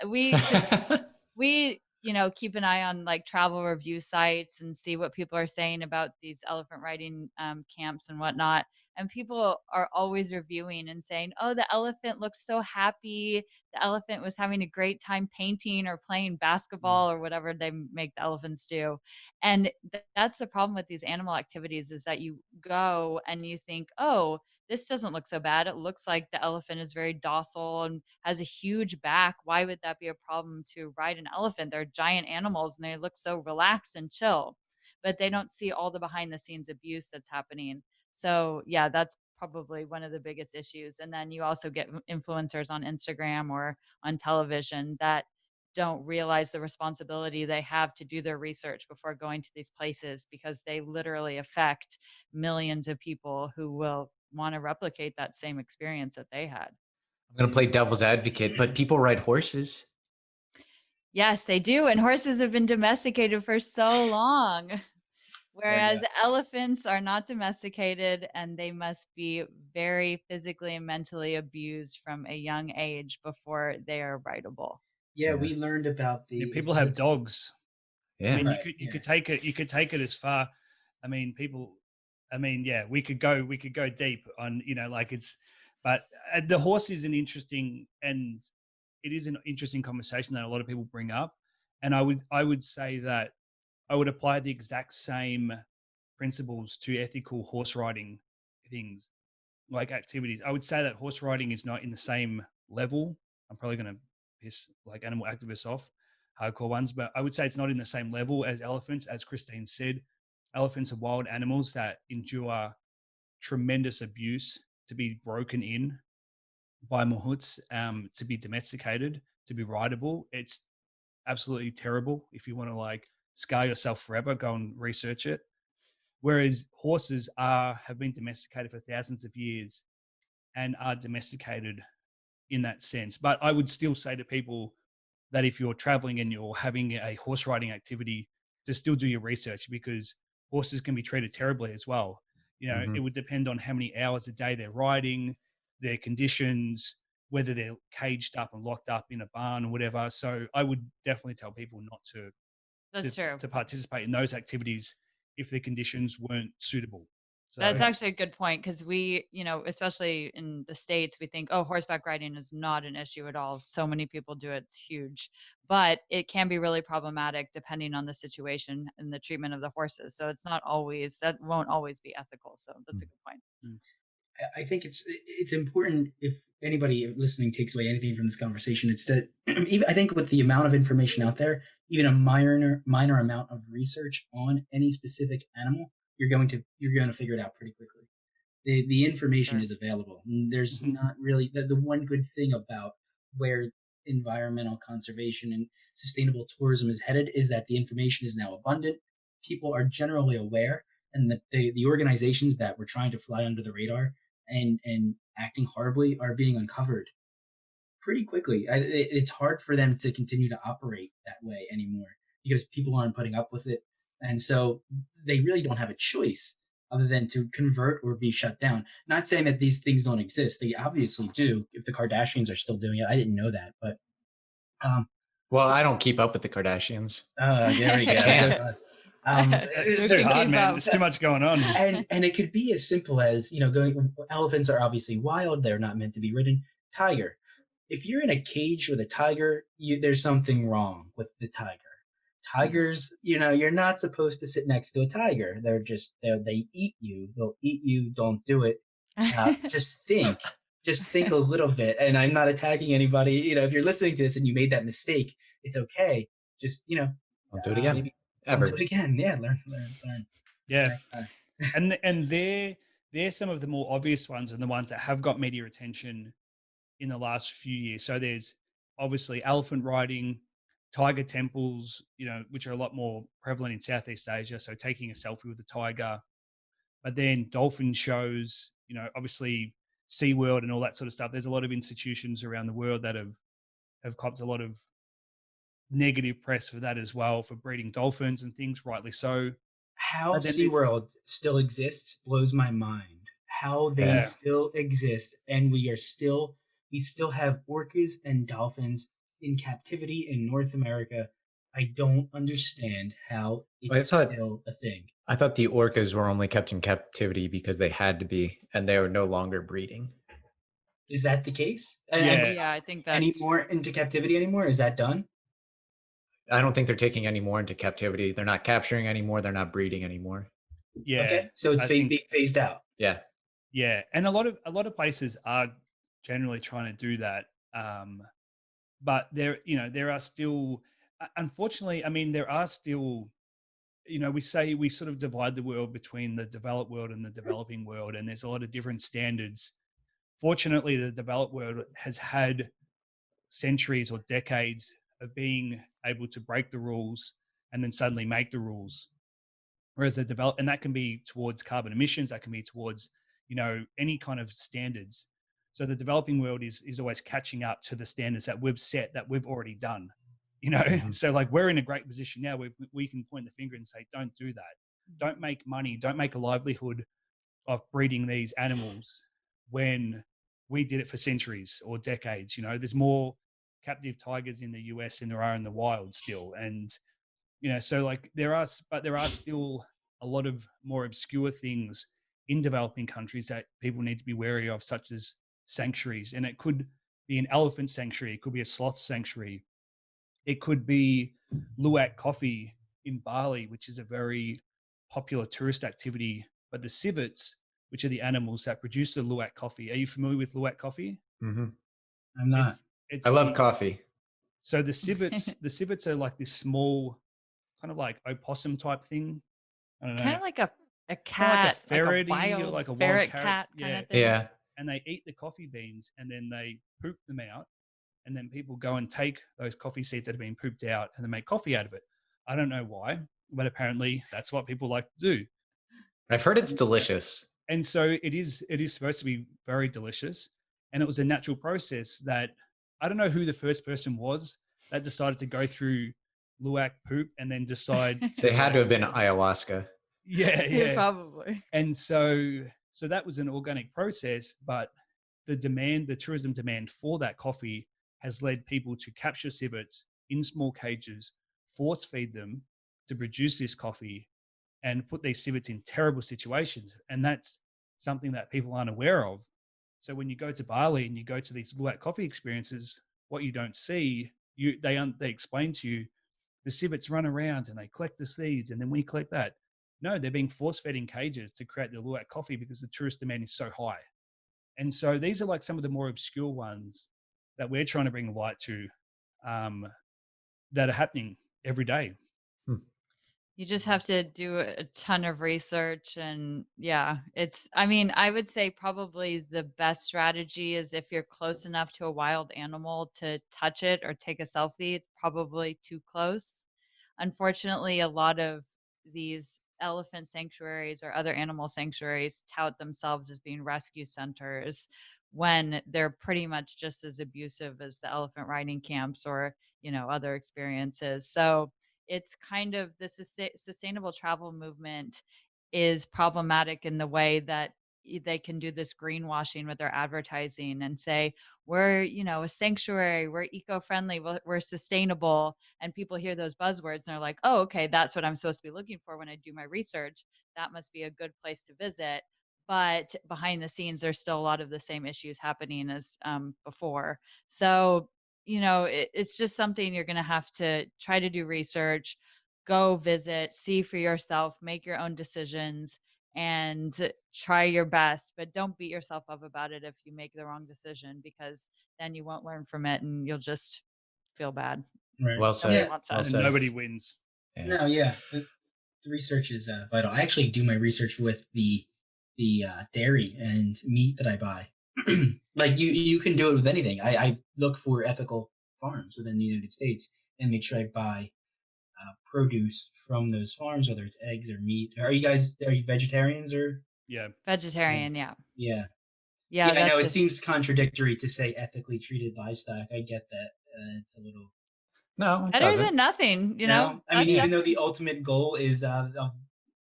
We keep an eye on like travel review sites and see what people are saying about these elephant riding camps and whatnot. And people are always reviewing and saying, oh, the elephant looks so happy. The elephant was having a great time painting or playing basketball or whatever they make the elephants do. And that's the problem with these animal activities is that you go and you think, oh, this doesn't look so bad. It looks like the elephant is very docile and has a huge back. Why would that be a problem to ride an elephant? They're giant animals and they look so relaxed and chill, but they don't see all the behind the scenes abuse that's happening. So yeah, that's probably one of the biggest issues. And then you also get influencers on Instagram or on television that don't realize the responsibility they have to do their research before going to these places because they literally affect millions of people who will want to replicate that same experience that they had. I'm going to play devil's advocate, but people ride horses. Yes, they do. And horses have been domesticated for so long. Whereas elephants are not domesticated and they must be very physically and mentally abused from a young age before they are rideable. Yeah, we learned about the people have dogs. Yeah. I mean, you could take it as far. I mean, we could go deep on, but the horse is an interesting conversation that a lot of people bring up. And I would say that I would apply the exact same principles to ethical horse riding things, like activities. I would say that horse riding is not in the same level. I'm probably going to piss like animal activists off, hardcore ones, but I would say it's not in the same level as elephants. As Christine said, elephants are wild animals that endure tremendous abuse to be broken in by mahouts, to be domesticated, to be rideable. It's absolutely terrible. If you want to scar yourself forever, go and research it. Whereas horses have been domesticated for thousands of years and are domesticated in that sense. But I would still say to people that if you're traveling and you're having a horse riding activity, to still do your research because horses can be treated terribly as well. It would depend on how many hours a day they're riding, their conditions, whether they're caged up and locked up in a barn or whatever. So I would definitely tell people not to to participate in those activities if the conditions weren't suitable. So that's actually a good point because we, especially in the States, we think, oh, horseback riding is not an issue at all. So many people do it. It's huge. But it can be really problematic depending on the situation and the treatment of the horses. So that won't always be ethical. So that's a good point. I think it's important if anybody listening takes away anything from this conversation, it's that I think with the amount of information out there, even a minor amount of research on any specific animal, you're going to figure it out pretty quickly. The information is available. And there's not really the one good thing about where environmental conservation and sustainable tourism is headed is that the information is now abundant. People are generally aware, and the organizations that were trying to fly under the radar and acting horribly are being uncovered pretty quickly. It's hard for them to continue to operate that way anymore because people aren't putting up with it. And so they really don't have a choice other than to convert or be shut down. Not saying that these things don't exist. They obviously do. If the Kardashians are still doing it, I didn't know that, but well, I don't keep up with the Kardashians. There we go. It's too hard, man. There's too much going on. And it could be as simple as, elephants are obviously wild. They're not meant to be ridden. Tiger. If you're in a cage with a tiger, there's something wrong with the tiger. Tigers, you're not supposed to sit next to a tiger. They eat you. They'll eat you. Don't do it. Just think a little bit. And I'm not attacking anybody. If you're listening to this and you made that mistake, it's okay. Just, I'll do it again. maybe Ever. don't do it again. Yeah, learn Yeah. next time. And they're some of the more obvious ones and the ones that have got media attention in the last few years. So there's obviously elephant riding, tiger temples, which are a lot more prevalent in Southeast Asia. So taking a selfie with a tiger, but then dolphin shows, obviously SeaWorld and all that sort of stuff. There's a lot of institutions around the world that have copped a lot of negative press for that as well, for breeding dolphins and things, rightly so. How But then SeaWorld still exists blows my mind. How they Yeah. still exist, and we still have orcas and dolphins in captivity in North America. I don't understand how it's still a thing. I thought the orcas were only kept in captivity because they had to be, and they were no longer breeding. Is that the case? Yeah, I think that's any more into captivity anymore? Is that done? I don't think they're taking any more into captivity. They're not capturing anymore. They're not breeding anymore. Yeah. Okay, so it's being phased out. Yeah. Yeah, and a lot of places are generally trying to do that, but there are still, unfortunately, I mean, there are still, we say we sort of divide the world between the developed world and the developing world, and there's a lot of different standards. Fortunately, the developed world has had centuries or decades of being able to break the rules and then suddenly make the rules. Whereas and that can be towards carbon emissions, that can be towards, any kind of standards. So the developing world is always catching up to the standards that we've set, that we've already done, Mhm. So like we're in a great position now where we can point the finger and say, don't do that. Don't make money, don't make a livelihood of breeding these animals when we did it for centuries or decades. There's more captive tigers in the US than there are in the wild still. And, so like there are still a lot of more obscure things in developing countries that people need to be wary of, such as sanctuaries. And it could be an elephant sanctuary, it could be a sloth sanctuary, it could be luwak coffee in Bali, which is a very popular tourist activity. But the civets, which are the animals that produce the luwak coffee, are you familiar with luwak coffee? Mm-hmm. I'm not. I love coffee. So the civets are like this small, kind of like opossum type thing. I don't know. Kind of like a cat, Kind of like a ferret, wild or like a wild ferret carrot. cat kind of thing. Yeah. And they eat the coffee beans and then they poop them out. And then people go and take those coffee seeds that have been pooped out and then make coffee out of it. I don't know why, but apparently that's what people like to do. I've heard it's delicious. And so it is supposed to be very delicious. And it was a natural process that, I don't know who the first person was that decided to go through luwak poop and then decide They had to have been ayahuasca. Yeah. Probably. And so that was an organic process, but the tourism demand for that coffee has led people to capture civets in small cages, force feed them to produce this coffee, and put these civets in terrible situations. And that's something that people aren't aware of. So when you go to Bali and you go to these luwak coffee experiences, what you don't see, they explain to you, the civets run around and they collect the seeds, and then we collect that. No, they're being force-fed in cages to create the luwak coffee because the tourist demand is so high. And so these are like some of the more obscure ones that we're trying to bring light to, that are happening every day. You just have to do a ton of research. And yeah, I would say probably the best strategy is if you're close enough to a wild animal to touch it or take a selfie, it's probably too close. Unfortunately, a lot of these elephant sanctuaries or other animal sanctuaries tout themselves as being rescue centers when they're pretty much just as abusive as the elephant riding camps or, other experiences. So it's kind of the sustainable travel movement is problematic in the way that they can do this greenwashing with their advertising and say we're a sanctuary, we're eco-friendly, we're sustainable, and people hear those buzzwords and they're like, oh, okay, that's what I'm supposed to be looking for when I do my research. That must be a good place to visit. But behind the scenes there's still a lot of the same issues happening as before. So it's just something you're going to have to try to do research, go visit, see for yourself, make your own decisions, and try your best, but don't beat yourself up about it if you make the wrong decision, because then you won't learn from it and you'll just feel bad. Right. Well Nobody said. wants Well that. And said. nobody wins. Yeah. No, yeah. The research is vital. I actually do my research with the dairy and meat that I buy. Like you can do it with anything. I look for ethical farms within the United States and make sure I buy produce from those farms, whether it's eggs or meat. Are you vegetarians or? Yeah. Vegetarian, yeah. Yeah. Yeah, I know that's it a- seems contradictory to say ethically treated livestock. I get that. It's a little. No, it better doesn't. than nothing, you know? No, I mean, That's even though the ultimate goal is of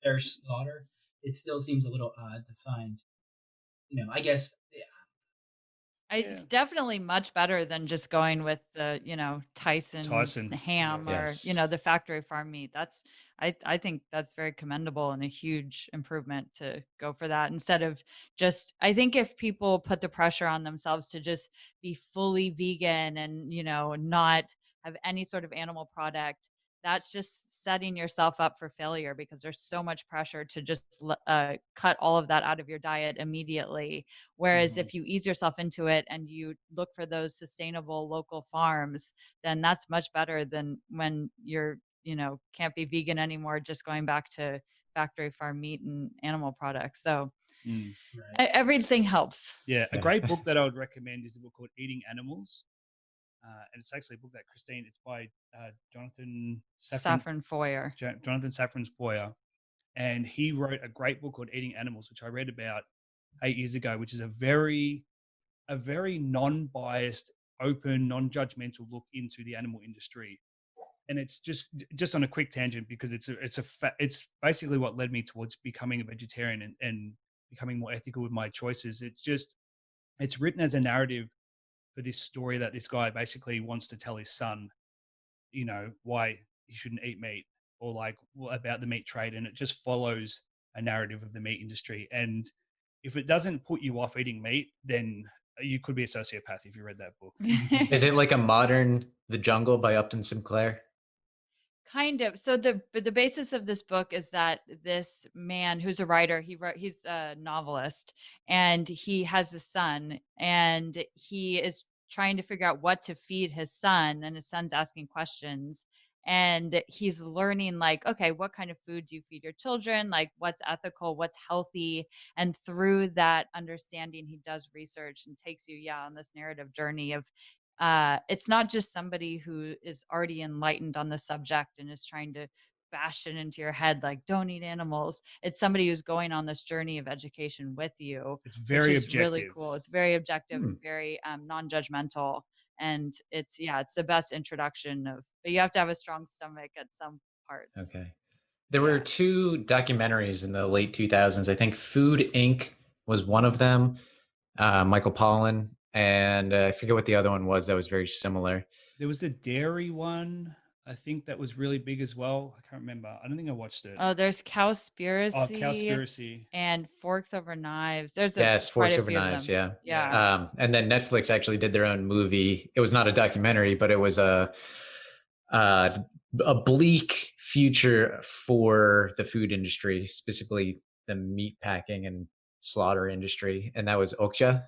their slaughter, it still seems a little odd to find. I guess. It's definitely much better than just going with the, Tyson ham or, Yes. the factory farm meat. I think that's very commendable and a huge improvement to go for that instead of just, I think if people put the pressure on themselves to just be fully vegan and, not have any sort of animal product, that's just setting yourself up for failure, because there's so much pressure to just cut all of that out of your diet immediately. Whereas if you ease yourself into it and you look for those sustainable local farms, then that's much better than when you're, can't be vegan anymore, just going back to factory farm meat and animal products. So Mm. everything helps. Yeah. A great book that I would recommend is a book called Eating Animals. And it's actually a book that Christine, it's by Jonathan Safran Foer. Jonathan Safran Foer. And he wrote a great book called Eating Animals, which I read about 8 years ago, which is a very non-biased, open, non-judgmental look into the animal industry. And it's just on a quick tangent, because it's basically what led me towards becoming a vegetarian and becoming more ethical with my choices. It's written as a narrative for this story that this guy basically wants to tell his son, why he shouldn't eat meat, or like about the meat trade. And it just follows a narrative of the meat industry. And if it doesn't put you off eating meat, then you could be a sociopath if you read that book. Is it like a modern The Jungle by Upton Sinclair? Kind of. So the basis of this book is that this man who's a writer, he's a novelist, and he has a son, and he is trying to figure out what to feed his son, and his son's asking questions, and he's learning, like, okay, what kind of food do you feed your children? Like, what's ethical, what's healthy? And through that understanding, he does research and takes you, on this narrative journey of it's not just somebody who is already enlightened on the subject and is trying to bash it into your head like, don't eat animals. It's somebody who's going on this journey of education with you. It's very which is objective. really cool. It's very objective and very non-judgmental, and it's the best introduction but you have to have a strong stomach at some parts. Okay. There were 2 documentaries in the late 2000s. I think Food Inc. was one of them. Michael Pollan, and I forget what the other one was that was very similar. There was the dairy one, I think, that was really big as well. I can't remember. I don't think I watched it. Oh, there's Cowspiracy. Oh, Cowspiracy. And Forks Over Knives. There's Forks Over Knives, yeah. And then Netflix actually did their own movie. It was not a documentary, but it was a bleak future for the food industry, specifically the meat packing and slaughter industry, and that was Okja.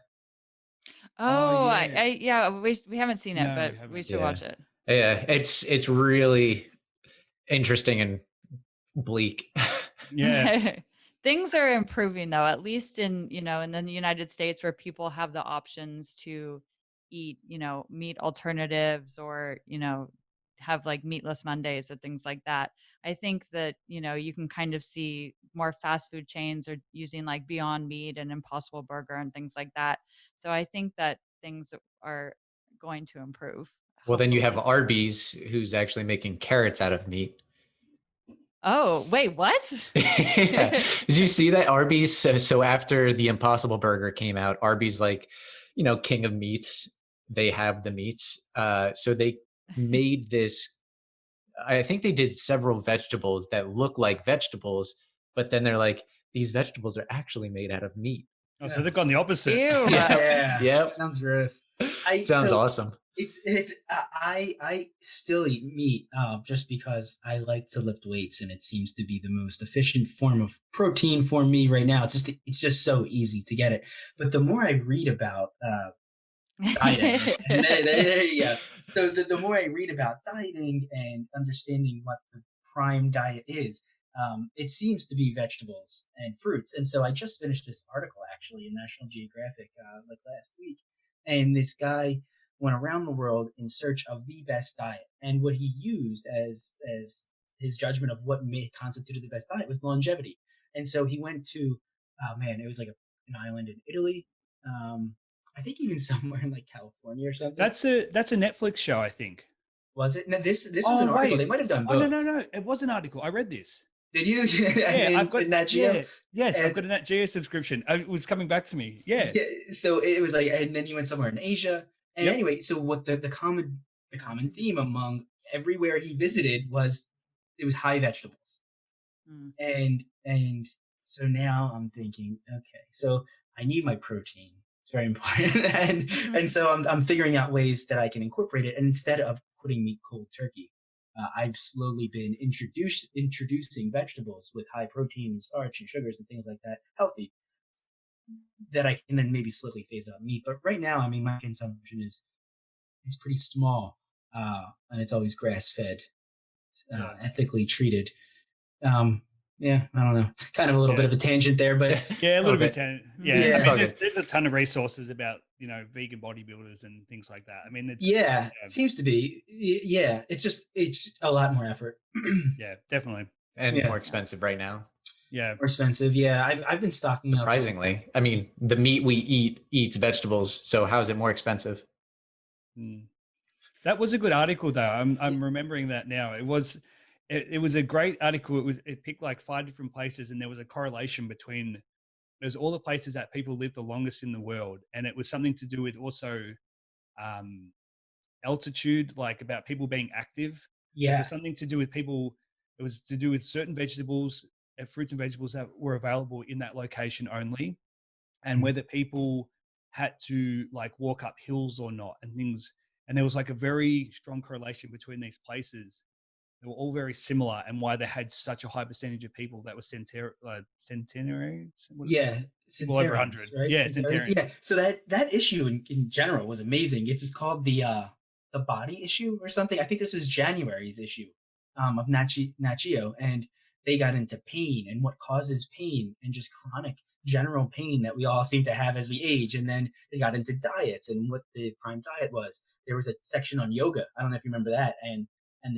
Oh, yeah. we haven't seen it, No, but we haven't. we should watch it. Yeah, it's really interesting and bleak. Yeah. Things are improving, though, at least in the United States, where people have the options to eat, meat alternatives, or, have like meatless Mondays or things like that. I think that, you can kind of see more fast food chains are using like Beyond Meat and Impossible Burger and things like that. So I think that things are going to improve. Well, then you have hopefully. Arby's, who's actually making carrots out of meat. Oh, wait, what? Yeah. Did you see that? Arby's, so after the Impossible Burger came out, Arby's, like, king of meats, they have the meats. So they made this, I think they did several vegetables that look like vegetables, but then they're like, these vegetables are actually made out of meat. Oh, so they've gone the opposite. Ew. Yeah. Yep. Sounds gross. Sounds awesome. I still eat meat just because I like to lift weights and it seems to be the most efficient form of protein for me right now. It's just so easy to get it. But the more I read about dieting, and there you go. So the more I read about dieting and understanding what the prime diet is, it seems to be vegetables and fruits. And so I just finished this article actually in National Geographic like last week, and this guy went around the world in search of the best diet, and what he used as his judgment of what may constituted the best diet was longevity. And so he went to, oh man, it was like an island in Italy. I think even somewhere in like California or something. That's a Netflix show, I think. Was it? No, this was Oh an article. They wait. might have done Oh no, both. no, no. It was an article. I read this. Did you? Yeah, in, I've got in Nat Geo? yeah, yes, I've And got a Nat Geo subscription. It was coming back to me. Yeah. yeah, so it was like, and then you went somewhere in Asia. And Yep. anyway, so what the common theme among everywhere he visited was it was high vegetables. Mm. And so now I'm thinking, okay, so I need my protein. It's very important, and so I'm figuring out ways that I can incorporate it. And instead of putting meat cold turkey, I've slowly been introducing vegetables with high protein and starch and sugars and things like that, healthy, that I can then maybe slowly phase out meat. But right now, I mean, my consumption is pretty small, and it's always grass fed, Yeah. ethically treated. Yeah, I don't know. Kind of a little bit of a tangent there, but Yeah, a little bit. bit. Yeah, Yeah. I That's all mean, good. there's a ton of resources about vegan bodybuilders and things like that. I mean, it's yeah, it seems to be. Yeah, it's a lot more effort. yeah, definitely. And Yeah. more expensive right now. Yeah, More expensive. Yeah, I've been stocking up. Surprisingly. I mean, the meat we eat eats vegetables, so how is it more expensive? Mm. That was a good article though. I'm remembering that now. It was a great article. It picked like 5 different places, and there was a correlation between there's all the places that people live the longest in the world, and it was something to do with also um, altitude, like about people being active. It Yeah, was something to do with people. It was to do with certain vegetables, fruits and vegetables that were available in that location only, and whether people had to like walk up hills or not, and things. And there was like a very strong correlation between these places. They were all very similar, and why they had such a high percentage of people that were centenarians. yeah. People over 100. Centurions, right? Yeah, Centurions. centenarians. Yeah. So that issue in general was amazing. It's just called the body issue or something. I think this is January's issue of Nat Geo, and they got into pain and what causes pain and just chronic general pain that we all seem to have as we age. And then they got into diets and what the prime diet was. There was a section on yoga. I don't know if you remember that, and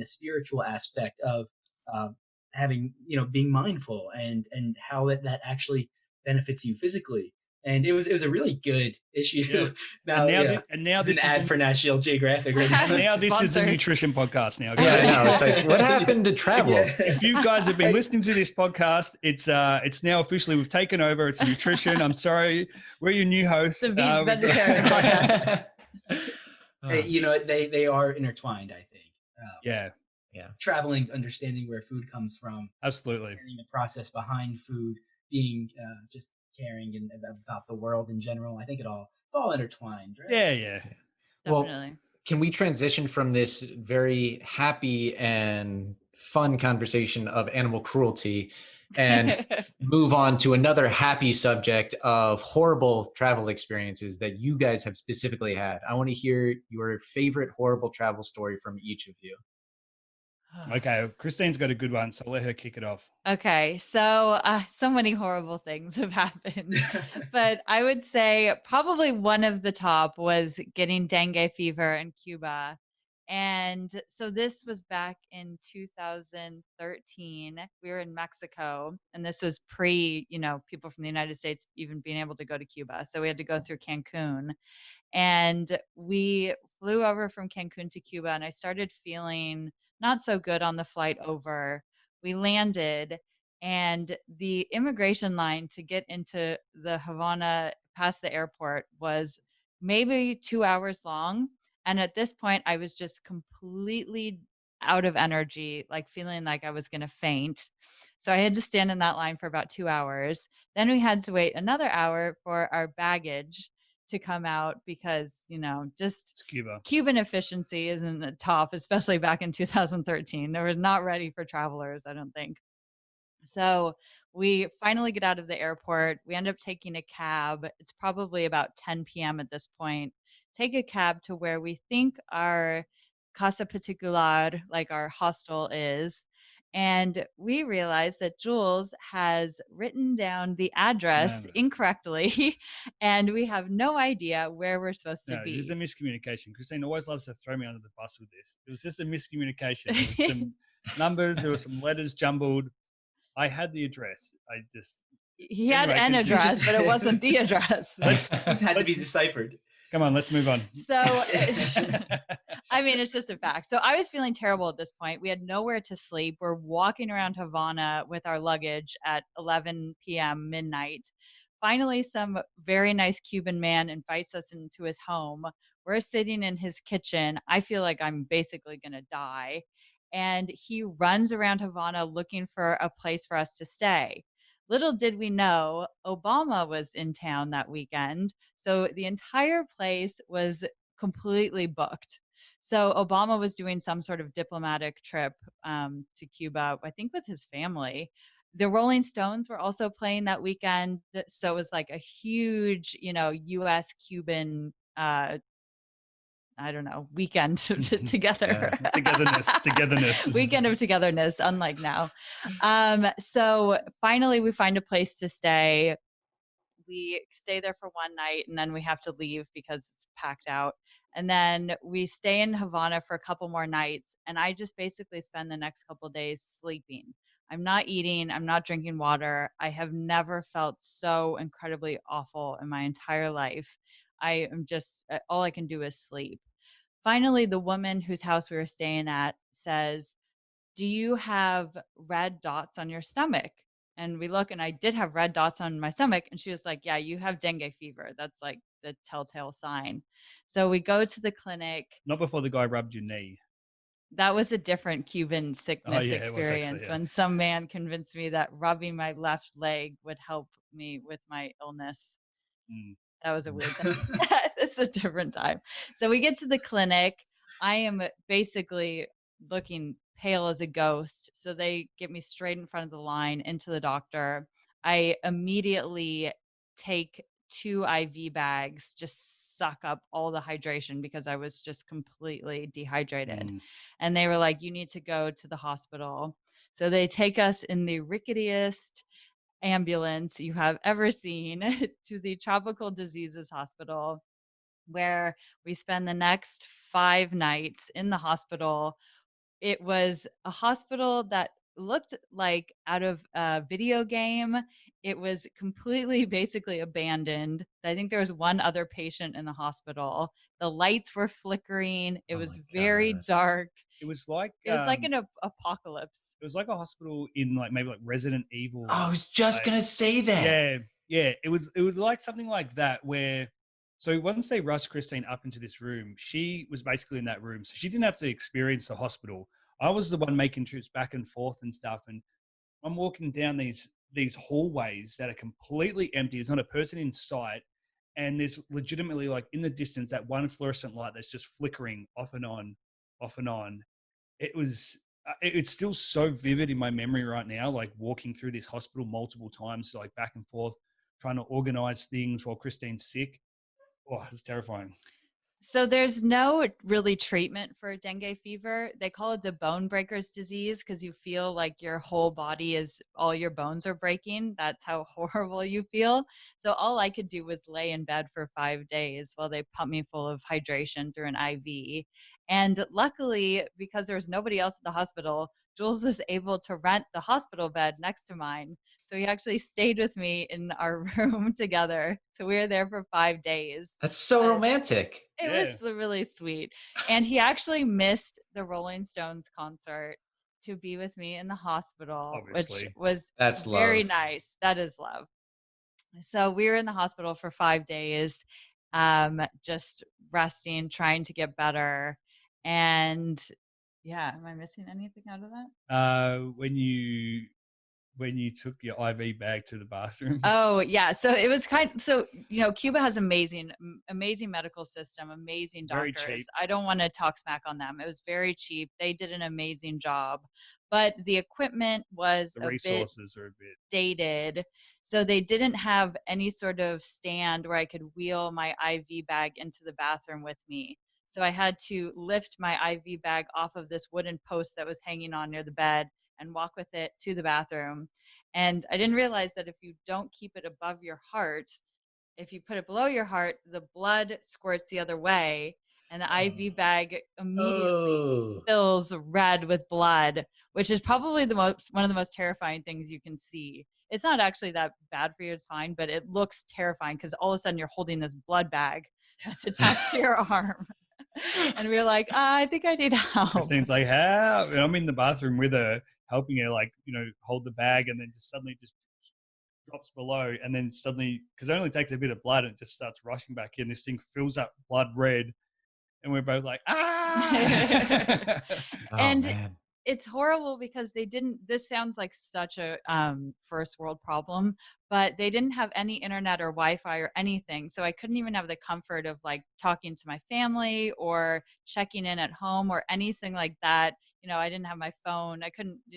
the spiritual aspect of uh, having being mindful and how that actually benefits you physically. And it was a really good issue. Yeah. Now, And now this is this an ad is for National Geographic right now. now this is a Sponsored. nutrition podcast. Now, Yeah, I guys. know. It's like, what happened to travel? Yeah. If you guys have been listening to this podcast, it's now officially we've taken over. It's nutrition. I'm sorry, we're your new hosts. The vegetarian podcast. They are intertwined, I think. Yeah, Traveling, understanding where food comes from, absolutely. learning the process behind food, being just caring and about the world in general. I think it's all intertwined, right? Yeah. Well, Definitely. can we transition from this very happy and fun conversation of animal cruelty and move on to another happy subject of horrible travel experiences that you guys have specifically had? I want to hear your favorite horrible travel story from each of you. Okay, Christine's got a good one, so I'll let her kick it off. Okay, so so many horrible things have happened, but I would say probably one of the top was getting dengue fever in Cuba. And so this was back in 2013. We were in Mexico, and this was pre, people from the United States even being able to go to Cuba. So we had to go through Cancun. And we flew over from Cancun to Cuba, and I started feeling not so good on the flight over. We landed, and the immigration line to get into the Havana past the airport was maybe 2 hours long. And at this point, I was just completely out of energy, like feeling like I was going to faint. So I had to stand in that line for about 2 hours. Then we had to wait another hour for our baggage to come out because, just It's Cuba. Cuban efficiency isn't the top, especially back in 2013. They were not ready for travelers, I don't think. So we finally get out of the airport. We end up taking a cab. It's probably about 10 p.m. at this point. Take a cab to where we think our casa particular, like our hostel, is. And we realize that Jules has written down the address No. incorrectly, and we have no idea where we're supposed to No, be. this is a miscommunication. Christine always loves to throw me under the bus with this. It was just a miscommunication. There was some numbers, there were some letters jumbled. I had the address. He had an address, but it wasn't the address. This had to be deciphered. Come on, let's move on. So, I mean, it's just a fact. So I was feeling terrible at this point. We had nowhere to sleep. We're walking around Havana with our luggage at 11 p.m. midnight. Finally, some very nice Cuban man invites us into his home. We're sitting in his kitchen. I feel like I'm basically going to die. And he runs around Havana looking for a place for us to stay. Little did we know, Obama was in town that weekend. So the entire place was completely booked. So Obama was doing some sort of diplomatic trip to Cuba, I think with his family. The Rolling Stones were also playing that weekend. So it was like a huge, US Cuban I don't know, weekend together. Togetherness. Weekend of togetherness, unlike now. So finally we find a place to stay. We stay there for one night and then we have to leave because it's packed out. And then we stay in Havana for a couple more nights. And I just basically spend the next couple days sleeping. I'm not eating. I'm not drinking water. I have never felt so incredibly awful in my entire life. I am just, all I can do is sleep. Finally, the woman whose house we were staying at says, "Do you have red dots on your stomach?" And we look, and I did have red dots on my stomach. And she was like, "Yeah, you have dengue fever. That's like the telltale sign." So we go to the clinic. Not before the guy rubbed your knee. That was a different Cuban sickness experience actually, when some man convinced me that rubbing my left leg would help me with my illness. That was a weird thing. This is a different time. So we get to the clinic. I am basically looking pale as a ghost. So they get me straight in front of the line into the doctor. I immediately take 2 IV bags, just suck up all the hydration because I was just completely dehydrated. And they were like, "You need to go to the hospital." So they take us in the ricketiest ambulance you have ever seen to the Tropical Diseases Hospital, where we spend the next 5 nights in the hospital. It was a hospital that looked like out of a video game. It was completely basically abandoned. I think there was one other patient in the hospital. The lights were flickering. It was very dark. It was like an apocalypse. It was like a hospital in maybe Resident Evil. I was just gonna say that. Yeah. It was like something like that where. So once they rushed Christine up into this room, she was basically in that room. So she didn't have to experience the hospital. I was the one making trips back and forth and stuff. And I'm walking down these hallways that are completely empty. There's not a person in sight. And there's legitimately in the distance, that one fluorescent light that's just flickering off and on, off and on. It's still so vivid in my memory right now, walking through this hospital multiple times, back and forth, trying to organize things while Christine's sick. Oh, it's terrifying. So there's no really treatment for dengue fever. They call it the bone breaker's disease because you feel like your whole body all your bones are breaking. That's how horrible you feel. So all I could do was lay in bed for 5 days while they pumped me full of hydration through an IV. And luckily, because there was nobody else at the hospital, Jules was able to rent the hospital bed next to mine. So he actually stayed with me in our room together. So we were there for 5 days. That's so romantic. It was really sweet. And he actually missed the Rolling Stones concert to be with me in the hospital, Obviously. which was very nice. That is love. So we were in the hospital for 5 days, just resting, trying to get better. And am I missing anything out of that? When you when you took your IV bag to the bathroom? Oh yeah. So it was Cuba has amazing medical system, amazing Very doctors. cheap. I don't want to talk smack on them. It was very cheap. They did an amazing job, but the equipment was The a bit resources are a bit dated. So they didn't have any sort of stand where I could wheel my IV bag into the bathroom with me. So I had to lift my IV bag off of this wooden post that was hanging on near the bed and walk with it to the bathroom. And I didn't realize that if you don't keep it above your heart, if you put it below your heart, the blood squirts the other way, and the IV bag immediately fills red with blood, which is probably one of the most terrifying things you can see. It's not actually that bad for you, it's fine, but it looks terrifying because all of a sudden you're holding this blood bag that's attached to your arm. And we're like, I think I need help. Christine's like, how? And I'm in the bathroom with her, helping her, like, hold the bag, and then just suddenly just drops below, and then suddenly, because it only takes a bit of blood, and it just starts rushing back in. This thing fills up blood red, and we're both like, ah! And man. it's horrible because this sounds like such a first world problem, but they didn't have any internet or Wi-Fi or anything. So I couldn't even have the comfort of like talking to my family or checking in at home or anything like that. I didn't have my phone.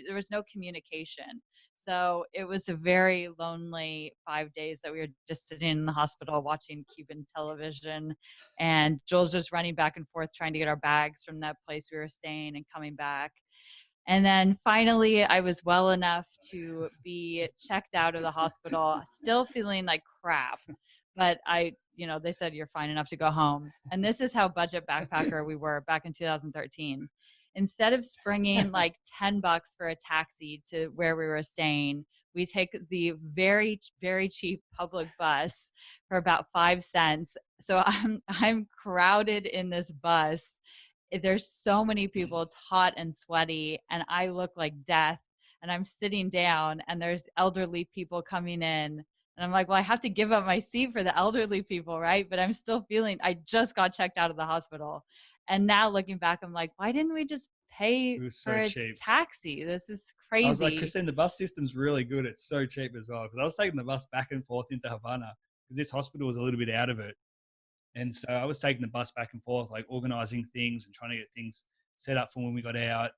There was no communication. So it was a very lonely 5 days that we were just sitting in the hospital watching Cuban television, and Jules just running back and forth trying to get our bags from that place we were staying and coming back. And then finally, I was well enough to be checked out of the hospital, still feeling like crap. But they said you're fine enough to go home. And this is how budget backpacker we were back in 2013. Instead of springing like $10 for a taxi to where we were staying, we take the very, very cheap public bus for about 5 cents. So I'm crowded in this bus. There's so many people, it's hot and sweaty, and I look like death, and I'm sitting down, and there's elderly people coming in, and I'm like, well, I have to give up my seat for the elderly people, right? But I'm still I just got checked out of the hospital, and now looking back, I'm like, why didn't we just pay so for a cheap. taxi? This is crazy. I was like, Christine, the bus system's really good. It's so cheap as well, because I was taking the bus back and forth into Havana because this hospital was a little bit out of it. And so I was taking the bus back and forth, like organizing things and trying to get things set up for when we got out.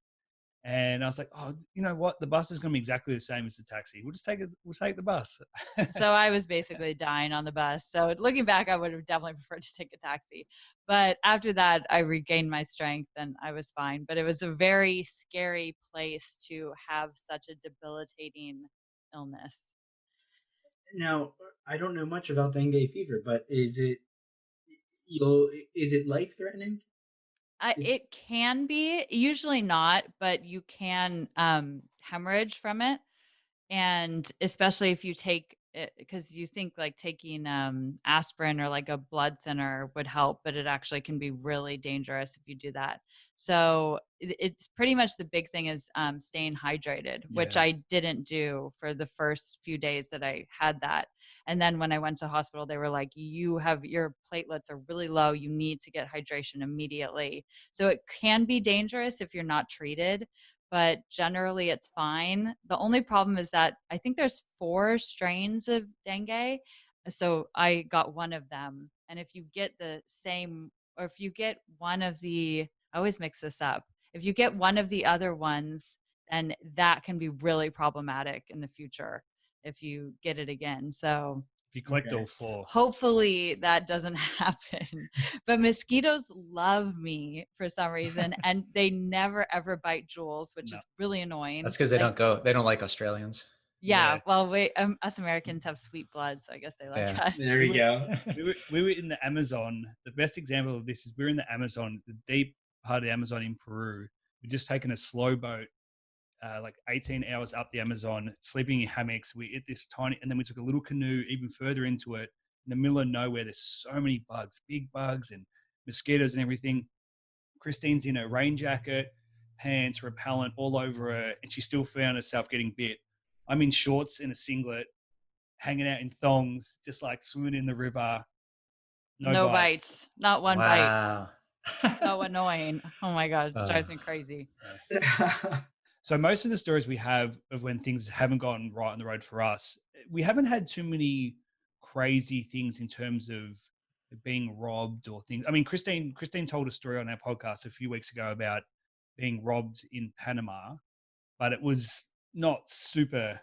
And I was like, oh, you know what? The bus is going to be exactly the same as the taxi. We'll take the bus. So I was basically dying on the bus. So looking back, I would have definitely preferred to take a taxi. But after that, I regained my strength and I was fine. But it was a very scary place to have such a debilitating illness. Now, I don't know much about dengue fever, but is it life-threatening? It can be, usually not, but you can hemorrhage from it. And especially if you take it, because you think like taking aspirin or like a blood thinner would help, but it actually can be really dangerous if you do that. So it's pretty much the big thing is staying hydrated, which I didn't do for the first few days that I had that. And then when I went to hospital, they were like, your platelets are really low. You need to get hydration immediately. So it can be dangerous if you're not treated, but generally it's fine. The only problem is that I think there's 4 strains of dengue. So I got one of them. And if you get the same, or if you get one of I always mix this up. If you get one of the other ones, then that can be really problematic in the future if you get it again. So if you collect all 4. Hopefully that doesn't happen. But mosquitoes love me for some reason, and they never ever bite Jules, which is really annoying. That's because they don't like Australians. Yeah. Well, us Americans have sweet blood, so I guess they like us. There we go. We were in the Amazon. The best example of this is we're in the Amazon, the deep part of the Amazon in Peru. We've just taken a slow boat, like 18 hours up the Amazon, sleeping in hammocks. We hit this tiny, and then we took a little canoe even further into it in the middle of nowhere. There's so many bugs, big bugs and mosquitoes and everything. Christine's in a rain jacket, pants, repellent all over her, and she still found herself getting bit. I'm in shorts and a singlet, hanging out in thongs, just like swimming in the river. No bites. Not one Wow. bite. So annoying. Oh my God. Drives me crazy. So most of the stories we have of when things haven't gone right on the road for us, we haven't had too many crazy things in terms of being robbed or things. I mean, Christine told a story on our podcast a few weeks ago about being robbed in Panama, but it was not super.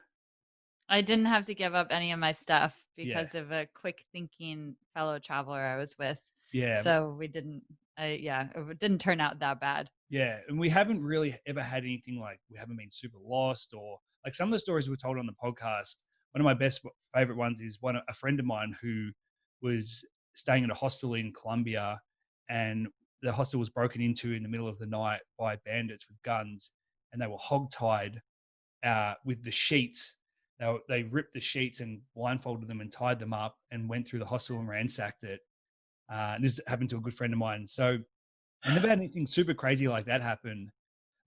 I didn't have to give up any of my stuff Yeah, because of a quick thinking fellow traveler I was with. yeah, So we didn't, it didn't turn out that bad. yeah. And we haven't really ever had anything like we haven't been super lost or like some of the stories we were told on the podcast. One of my favorite ones is a friend of mine who was staying at a hostel in Colombia, and the hostel was broken into in the middle of the night by bandits with guns, and they were hogtied with the sheets. They ripped the sheets and blindfolded them and tied them up and went through the hostel and ransacked it. This happened to a good friend of mine. So I never had anything super crazy like that happen.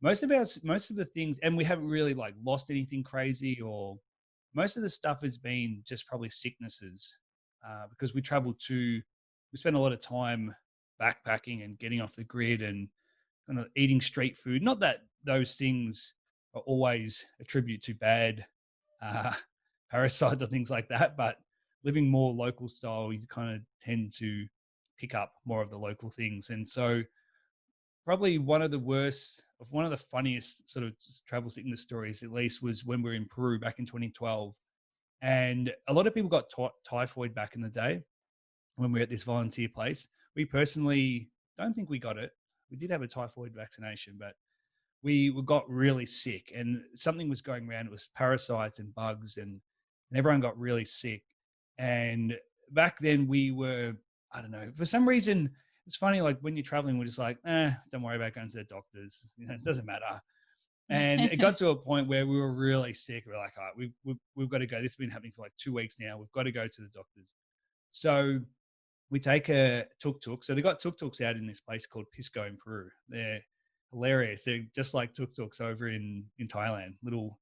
Most of the things, and we haven't really like lost anything crazy, or most of the stuff has been just probably sicknesses, because we spend a lot of time backpacking and getting off the grid and kind of eating street food. Not that those things are always attributed to bad uh, parasites or things like that, but living more local style, you kind of tend to pick up more of the local things. And so probably one of the funniest sort of travel sickness stories, at least, was when we were in Peru back in 2012. And a lot of people got typhoid back in the day when we were at this volunteer place. We personally don't think we got it. We did have a typhoid vaccination, but we got really sick and something was going around. It was parasites and bugs and everyone got really sick. And back then I don't know, for some reason, it's funny, like when you're traveling, we're just like, don't worry about going to the doctors. It doesn't matter. And it got to a point where we were really sick. We're like, all right, we've got to go. This has been happening for like 2 weeks now. We've got to go to the doctors. So we take a tuk-tuk. So they got tuk-tuks out in this place called Pisco in Peru. They're hilarious. They're just like tuk-tuks over in Thailand, little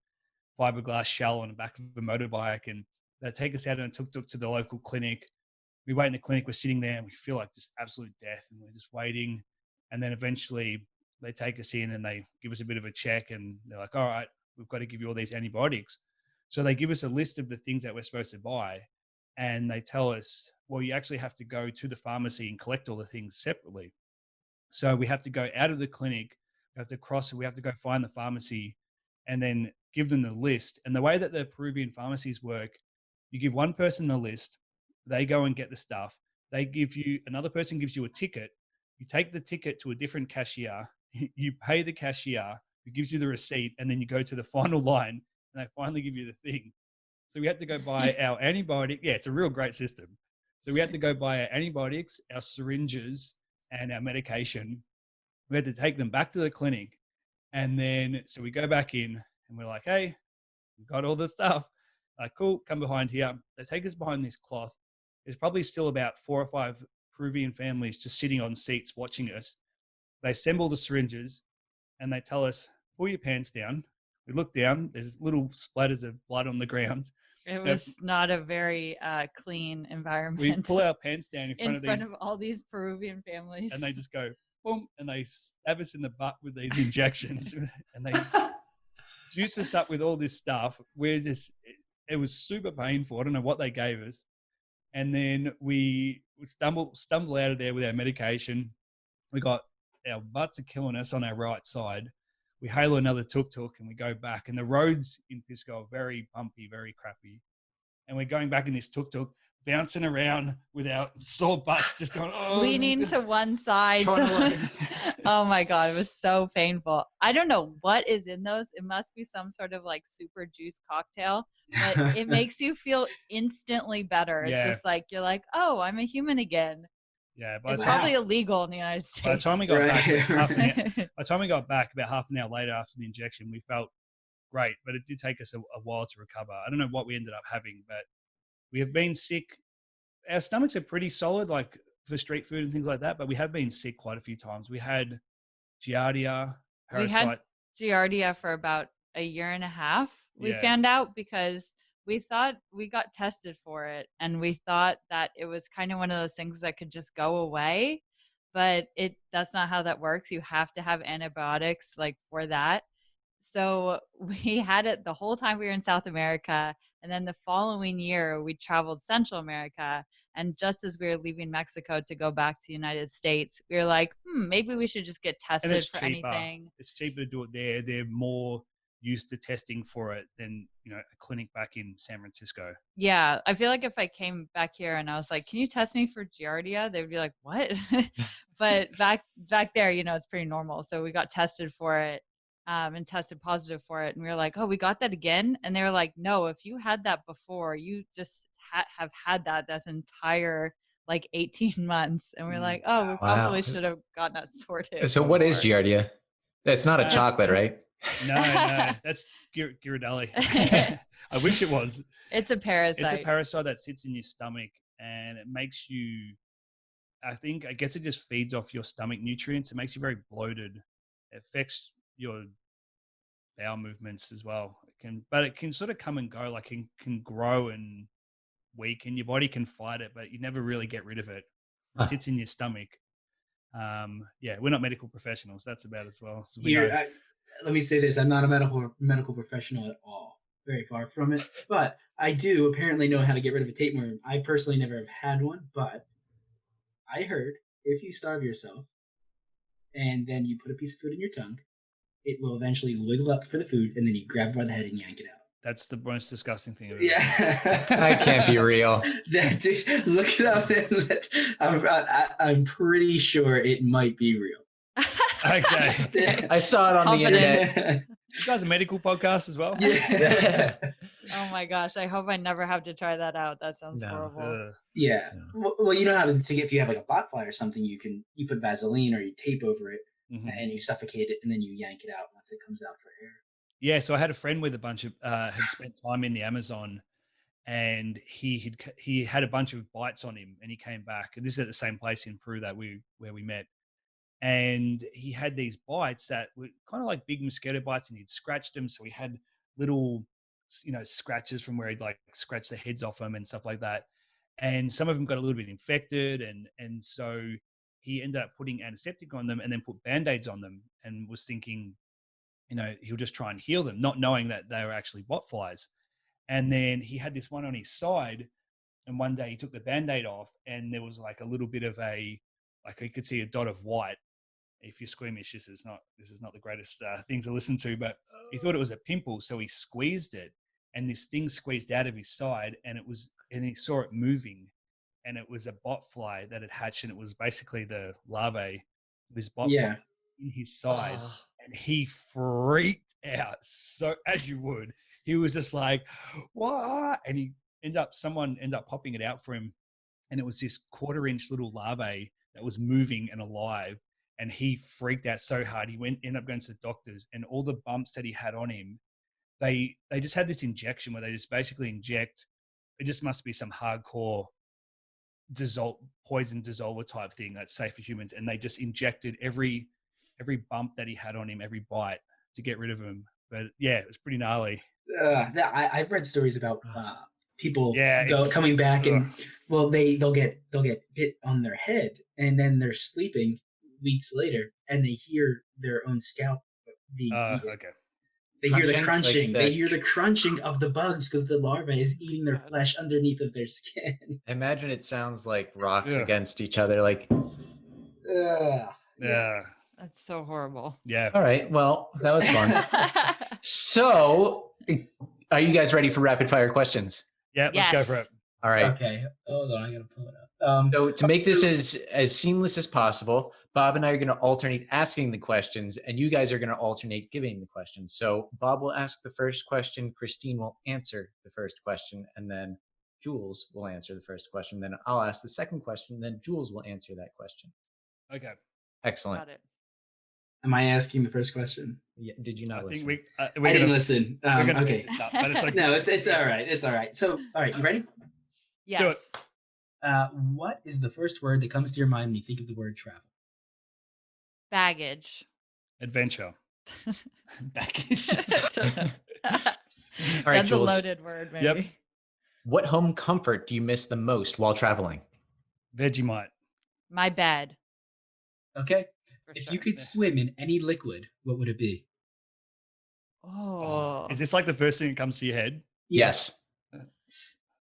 fiberglass shell on the back of a motorbike. And they take us out in a tuk-tuk to the local clinic. We wait in the clinic, we're sitting there and we feel like just absolute death and we're just waiting. And then eventually they take us in and they give us a bit of a check and they're like, all right, we've got to give you all these antibiotics. So they give us a list of the things that we're supposed to buy. And they tell us, well, you actually have to go to the pharmacy and collect all the things separately. So we have to go out of the clinic, we have to go find the pharmacy and then give them the list. And the way that the Peruvian pharmacies work, you give one person the list, they go and get the stuff. Another person gives you a ticket. You take the ticket to a different cashier, you pay the cashier, who gives you the receipt, and then you go to the final line and they finally give you the thing. So we had to go buy our antibiotic. Yeah, it's a real great system. So we had to go buy our antibiotics, our syringes, and our medication. We had to take them back to the clinic. And then, so we go back in and we're like, hey, we've got all the stuff. Like, cool, come behind here. They take us behind this cloth. There's probably still about 4 or 5 Peruvian families just sitting on seats watching us. They assemble the syringes and they tell us, pull your pants down. We look down, there's little splatters of blood on the ground. It was not a very clean environment. We pull our pants down in front of all these Peruvian families. And they just go, boom, and they stab us in the butt with these injections. And they juice us up with all this stuff. It was super painful. I don't know what they gave us. And then we stumble out of there with our medication. We got our butts are killing us on our right side. We hail another tuk-tuk and we go back. And the roads in Pisco are very bumpy, very crappy. And we're going back in this tuk-tuk, bouncing around with our sore butts, just going, leaning to one side. Oh my God, it was so painful. I don't know what is in those. It must be some sort of like super juice cocktail, but it makes you feel instantly better. It's just like, you're like, oh, I'm a human again. Yeah, it's probably illegal in the United States. By the time we got back, about half an hour later after the injection, we felt great, but it did take us a while to recover. I don't know what we ended up having, but we have been sick. Our stomachs are pretty solid, like for street food and things like that, but we have been sick quite a few times. We had Giardia, parasite. We had Giardia for about a year and a half. We found out because we thought we got tested for it and we thought that it was kind of one of those things that could just go away, but that's not how that works. You have to have antibiotics like for that. So we had it the whole time we were in South America. And then the following year, we traveled Central America. And just as we were leaving Mexico to go back to the United States, we were like, maybe we should just get And tested it's for cheaper. anything. It's cheaper to do it there. They're more used to testing for it than, you know, a clinic back in San Francisco. Yeah. I feel like if I came back here and I was like, can you test me for Giardia? They would be like, what? But back there, you know, it's pretty normal. So we got tested for it. And tested positive for it. And we were like, oh, we got that again? And they were like, no, if you had that before, you just have had that this entire like 18 months. And we're like, oh, we probably should have gotten that sorted. So what is Giardia? It's not a chocolate, right? No, that's Ghirardelli. I wish it was. It's a parasite. It's a parasite that sits in your stomach and it makes you, I guess it just feeds off your stomach nutrients. It makes you very bloated. It affects your bowel movements as well. But it can sort of come and go, like it can grow and weaken. Your body can fight it, but you never really get rid of it. It sits in your stomach. We're not medical professionals. That's about as well. So let me say this. I'm not a medical professional at all. Very far from it. But I do apparently know how to get rid of a tapeworm. I personally never have had one, but I heard if you starve yourself and then you put a piece of food in your tongue, it will eventually wiggle up for the food, and then you grab it by the head and yank it out. That's the most disgusting thing ever. Yeah. That can't be real. Dude, look it up. I'm pretty sure it might be real. Okay. I saw it on the internet. You guys a medical podcast as well? Yeah. Oh my gosh. I hope I never have to try that out. That sounds horrible. Yeah. Well, you know how to if you have like a botfly or something, you put Vaseline or you tape over it. Mm-hmm. And you suffocate it, and then you yank it out once it comes out for air. Yeah, so I had a friend with a bunch of had spent time in the Amazon, and he had a bunch of bites on him, and he came back. And this is at the same place in Peru where we met, and he had these bites that were kind of like big mosquito bites, and he'd scratched them, so he had little, you know, scratches from where he'd like scratch the heads off them and stuff like that, and some of them got a little bit infected, and so he ended up putting antiseptic on them and then put Band-Aids on them and was thinking, you know, he'll just try and heal them, not knowing that they were actually botflies. And then he had this one on his side, and one day he took the Band-Aid off and there was like a little bit of like you could see a dot of white. If you're squeamish, this is not the greatest thing to listen to, but he thought it was a pimple. So he squeezed it and this thing squeezed out of his side and he saw it moving. And it was a botfly that had hatched, and it was basically the larvae of this botfly in his side. And he freaked out. So as you would, he was just like, "What?" And someone ended up popping it out for him, and it was this 1/4-inch little larvae that was moving and alive. And he freaked out so hard. He ended up going to the doctors, and all the bumps that he had on him, they just had this injection where they just basically inject. It just must be some hardcore poison dissolver type thing that's safe for humans, and they just injected every bump that he had on him, every bite, to get rid of him. But yeah, it was pretty gnarly. I've read stories about people coming back and they'll get bit on their head, and then they're sleeping weeks later and they hear their own scalp being eaten. Okay. They hear the crunching. They hear the crunching of the bugs because the larvae is eating their flesh underneath of their skin. Imagine it sounds like rocks against each other. Like, yeah. That's so horrible. Yeah. All right. Well, that was fun. So, are you guys ready for rapid fire questions? Yeah. Let's go for it. All right. Okay. Hold on. I gotta pull it up. So to make this as seamless as possible, Bob and I are going to alternate asking the questions, and you guys are going to alternate giving the questions. So Bob will ask the first question, Christine will answer the first question, and then Jules will answer the first question. Then I'll ask the second question, and then Jules will answer that question. Okay. Excellent. Got it. Am I asking the first question? Yeah, did you not listen? I didn't listen. Okay. But it's okay. No, it's all right. It's all right. So, all right, you ready? Yes. Do it. What is the first word that comes to your mind when you think of the word travel? Baggage. Adventure. Baggage. All right, that's Jules. a loaded word, maybe. Yep. What home comfort do you miss the most while traveling? Vegemite. My bed. Okay. For If sure. you could swim in any liquid, what would it be? Oh, Is this like the first thing that comes to your head? Yes.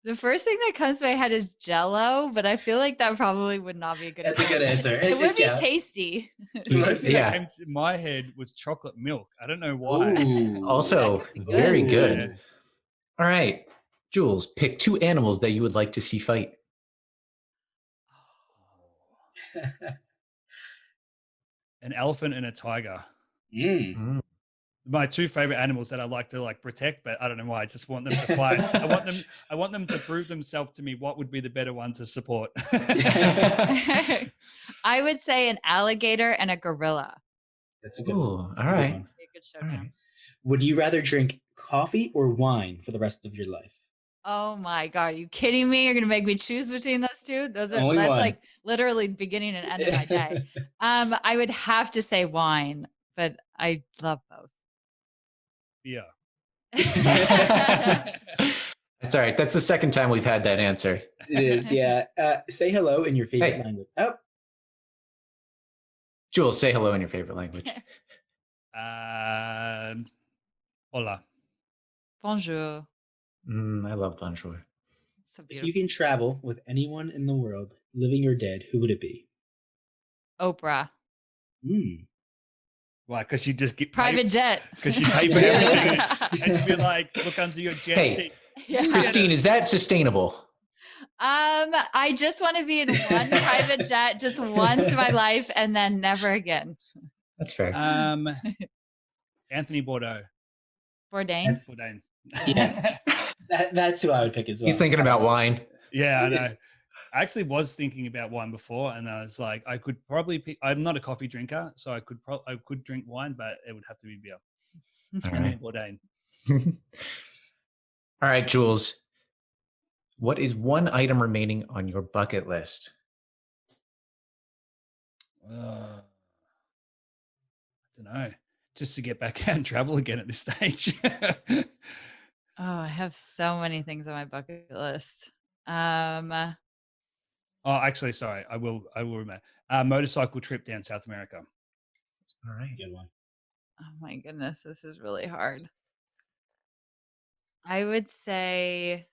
the first thing that comes to my head is Jello, but I feel like that probably would not be a good. That's a good answer. It would be counts. tasty. The first thing Yeah. that came to my head was chocolate milk. I don't know why. Ooh. Also, That could be good. very Ooh. good. All right. Jules, pick 2 animals that you would like to see fight. An elephant and a tiger. Mm. My 2 favorite animals that I like to like protect, but I don't know why. I just want them to fight. I want them to prove themselves to me. What would be the better one to support? I would say an alligator and a gorilla. That's a good Ooh, one. all That's a good right. one. Be a good All showdown. right. Would you rather drink coffee or wine for the rest of your life? Oh my god, are you kidding me? You're gonna make me choose between those two? That's Only one. like literally the beginning and end of my day. I would have to say wine, but I love both. Yeah. That's all right. That's the second time we've had that answer. It is, yeah. Say hello in your favorite Hey. language. Oh, Jules, say hello in your favorite language. Hola. Bonjour. I love bonjour. So if you beautiful. can travel with anyone in the world, living or dead, who would it be? Oprah. Why? Because you just get Private jet. Because you pay for everything, and she'd be like, "Look under your jet Hey. seat." Yeah. Christine, is that sustainable? I just want to be in one private jet just once in my life and then never again. That's fair. Anthony Bourdain. Bourdain. That's, Bourdain. yeah, that's who I would pick as well. He's thinking about wine. Yeah, I know. I actually was thinking about wine before, and I was like, I could probably pick. I'm not a coffee drinker, so I could drink wine, but it would have to be beer. All Anthony right. Bourdain. All right, Jules. What is one item remaining on your bucket list? I don't know. Just to get back out and travel again at this stage. Oh, I have so many things on my bucket list. Oh, actually, sorry. I will remember. Motorcycle trip down South America. All right. Good one. Oh my goodness, this is really hard. I would say,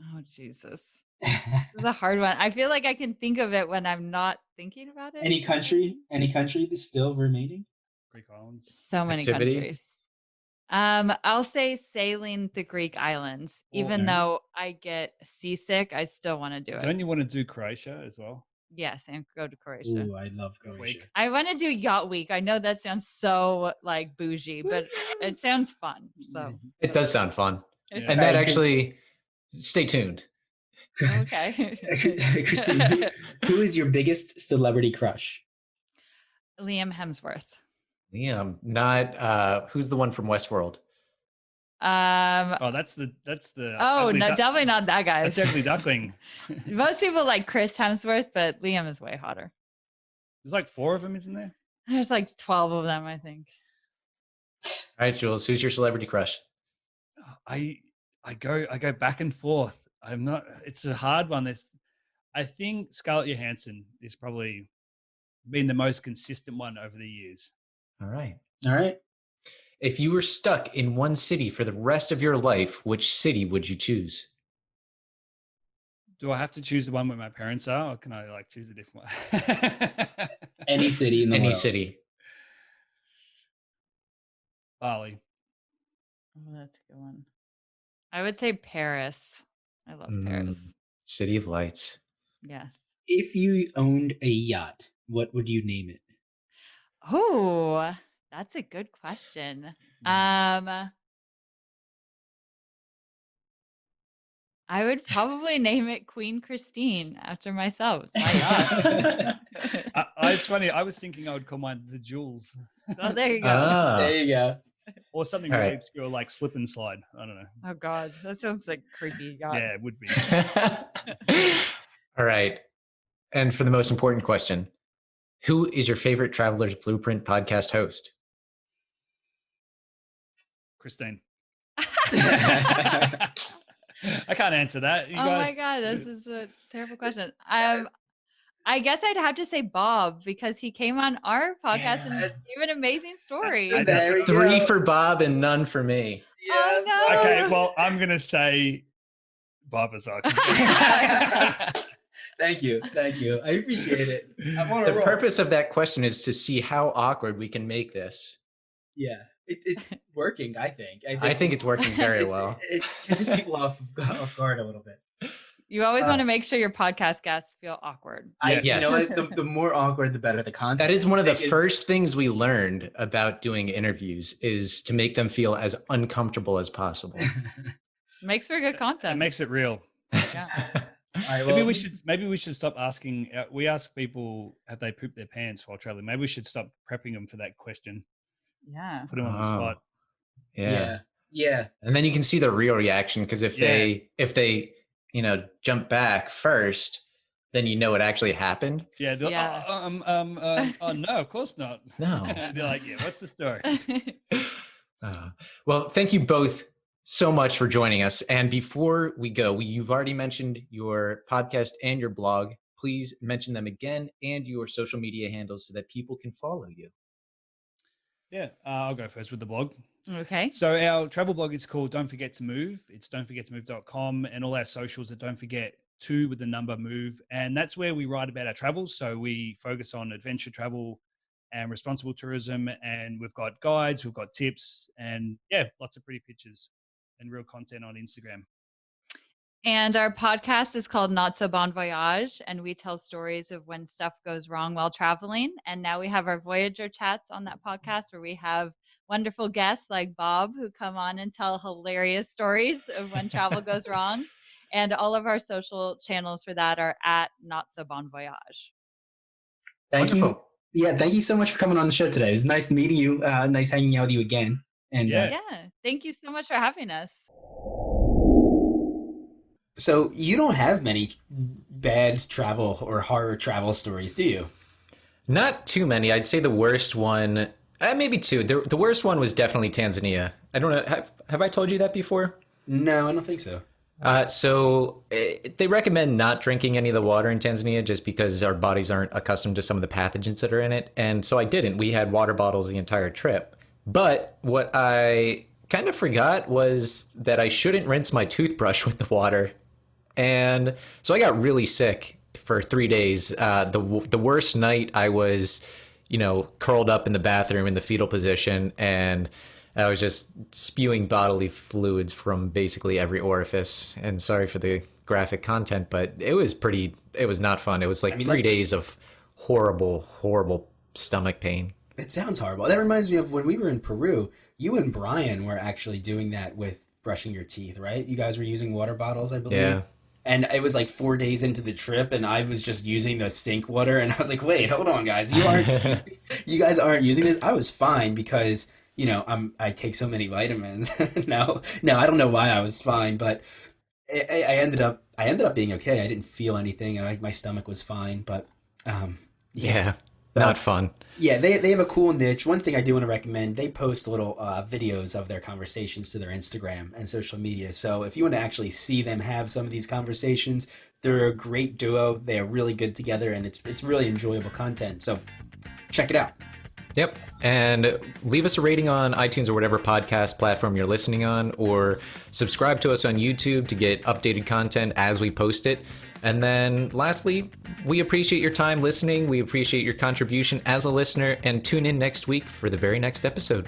oh Jesus, this is a hard one. I feel like I can think of it when I'm not thinking about it. Any country that's still remaining? Greek Islands. So many Activity? countries. I'll say sailing the Greek islands. Even Okay. though I get seasick, I still want to do it. Don't you want to do Croatia as well? Yes, and go to Croatia. Ooh, I love Croatia. Week. I want to do yacht week. I know that sounds so like bougie, but it sounds fun. So It does sound fun. Yeah. And that actually, stay tuned. okay. Christine, who is your biggest celebrity crush? Liam Hemsworth. Liam, not who's the one from Westworld? Oh, that's the. Oh, ugly no, duck- definitely not that guy. That's ugly duckling. Most people like Chris Hemsworth, but Liam is way hotter. There's like 4 of them, isn't there? There's like 12 of them, I think. All right, Jules, who's your celebrity crush? I go back and forth. I'm not. It's a hard one. I think Scarlett Johansson is probably been the most consistent one over the years. All right. All right. If you were stuck in one city for the rest of your life, which city would you choose? Do I have to choose the one where my parents are, or can I like choose a different one? Any city in the Any world. city. Bali. Oh, that's a good one. I would say Paris. I love Paris. City of Lights. Yes. If you owned a yacht, what would you name it? Oh, that's a good question. I would probably name it Queen Christine after myself. It's my yacht. It's funny. I was thinking I would call mine the Jules. Oh, there you go. There you go. Or something All really right. obscure like slip and slide. I don't know. Oh God, that sounds like creepy. God. Yeah, it would be. All right. And for the most important question, who is your favorite Traveler's Blueprint podcast host? Christine. I can't answer that. You Oh guys, my God, this is a terrible question. I guess I'd have to say Bob because he came on our podcast and Yes. gave an amazing story. There we Three go. for Bob and none for me. Yes. Oh, no. Okay, well, I'm going to say Bob as well. Thank you. I appreciate it. I'm on a The roll. purpose of that question is to see how awkward we can make this. Yeah, it's working. I think. I think it's working very well. It catches people off guard a little bit. You always want to make sure your podcast guests feel awkward. Yes. You know what? The more awkward, the better the content. That is one of the It is- first things we learned about doing interviews is to make them feel as uncomfortable as possible. Makes for good It content. makes it real. Yeah. All right, Maybe well, we should stop asking. We ask people, have they pooped their pants while traveling? Maybe we should stop prepping them for that question. Yeah. Put them on the Oh. spot. yeah. And then you can see the real reaction because if they jump back first, then you know it actually happened. Yeah. Yeah. Oh no, of course not. No. They're like, yeah, what's the story? Well, thank you both so much for joining us. And before we go, you've already mentioned your podcast and your blog. Please mention them again and your social media handles so that people can follow you. Yeah, I'll go first with the blog. Okay. So our travel blog is called Don't Forget to Move. It's don'tforgettomove.com, and all our socials are Don't Forget to with the number move. And that's where we write about our travels. So we focus on adventure travel and responsible tourism. And we've got guides, we've got tips, and yeah, lots of pretty pictures and real content on Instagram. And our podcast is called Not So Bon Voyage, and we tell stories of when stuff goes wrong while traveling. And now we have our Voyager chats on that podcast where we have wonderful guests like Bob who come on and tell hilarious stories of when travel goes wrong. And all of our social channels for that are at Not So Bon Voyage. Thank you. Wonderful. Yeah, thank you so much for coming on the show today. It was nice meeting you. Nice hanging out with you again. And Yeah. Yeah. Thank you so much for having us. So you don't have many bad travel or horror travel stories, do you? Not too many. I'd say the worst one, maybe two. The worst one was definitely Tanzania. I don't know. Have I told you that before? No, I don't think so. They recommend not drinking any of the water in Tanzania just because our bodies aren't accustomed to some of the pathogens that are in it. And so I didn't. We had water bottles the entire trip. But what I kind of forgot was that I shouldn't rinse my toothbrush with the water. And so I got really sick for 3 days. The worst night I was, curled up in the bathroom in the fetal position, and I was just spewing bodily fluids from basically every orifice. And sorry for the graphic content, but it was not fun. It was like 3 days of horrible, horrible stomach pain. It sounds horrible. That reminds me of when we were in Peru. You and Brian were actually doing that with brushing your teeth, right? You guys were using water bottles, I believe. Yeah. And it was like 4 days into the trip, and I was just using the sink water, and I was like, "Wait, hold on, guys! You guys aren't using this." I was fine because I take so many vitamins. No, I don't know why I was fine, but I ended up being okay. I didn't feel anything. My stomach was fine, but Yeah. Not fun. yeah, they have a cool niche. One thing I do want to recommend, they post little videos of their conversations to their Instagram and social media. So if you want to actually see them have some of these conversations, they're a great duo. They are really good together, and it's really enjoyable content. So check it out. Yep. And leave us a rating on iTunes or whatever podcast platform you're listening on, or subscribe to us on YouTube to get updated content as we post it. And then lastly, we appreciate your time listening. We appreciate your contribution as a listener, and tune in next week for the very next episode.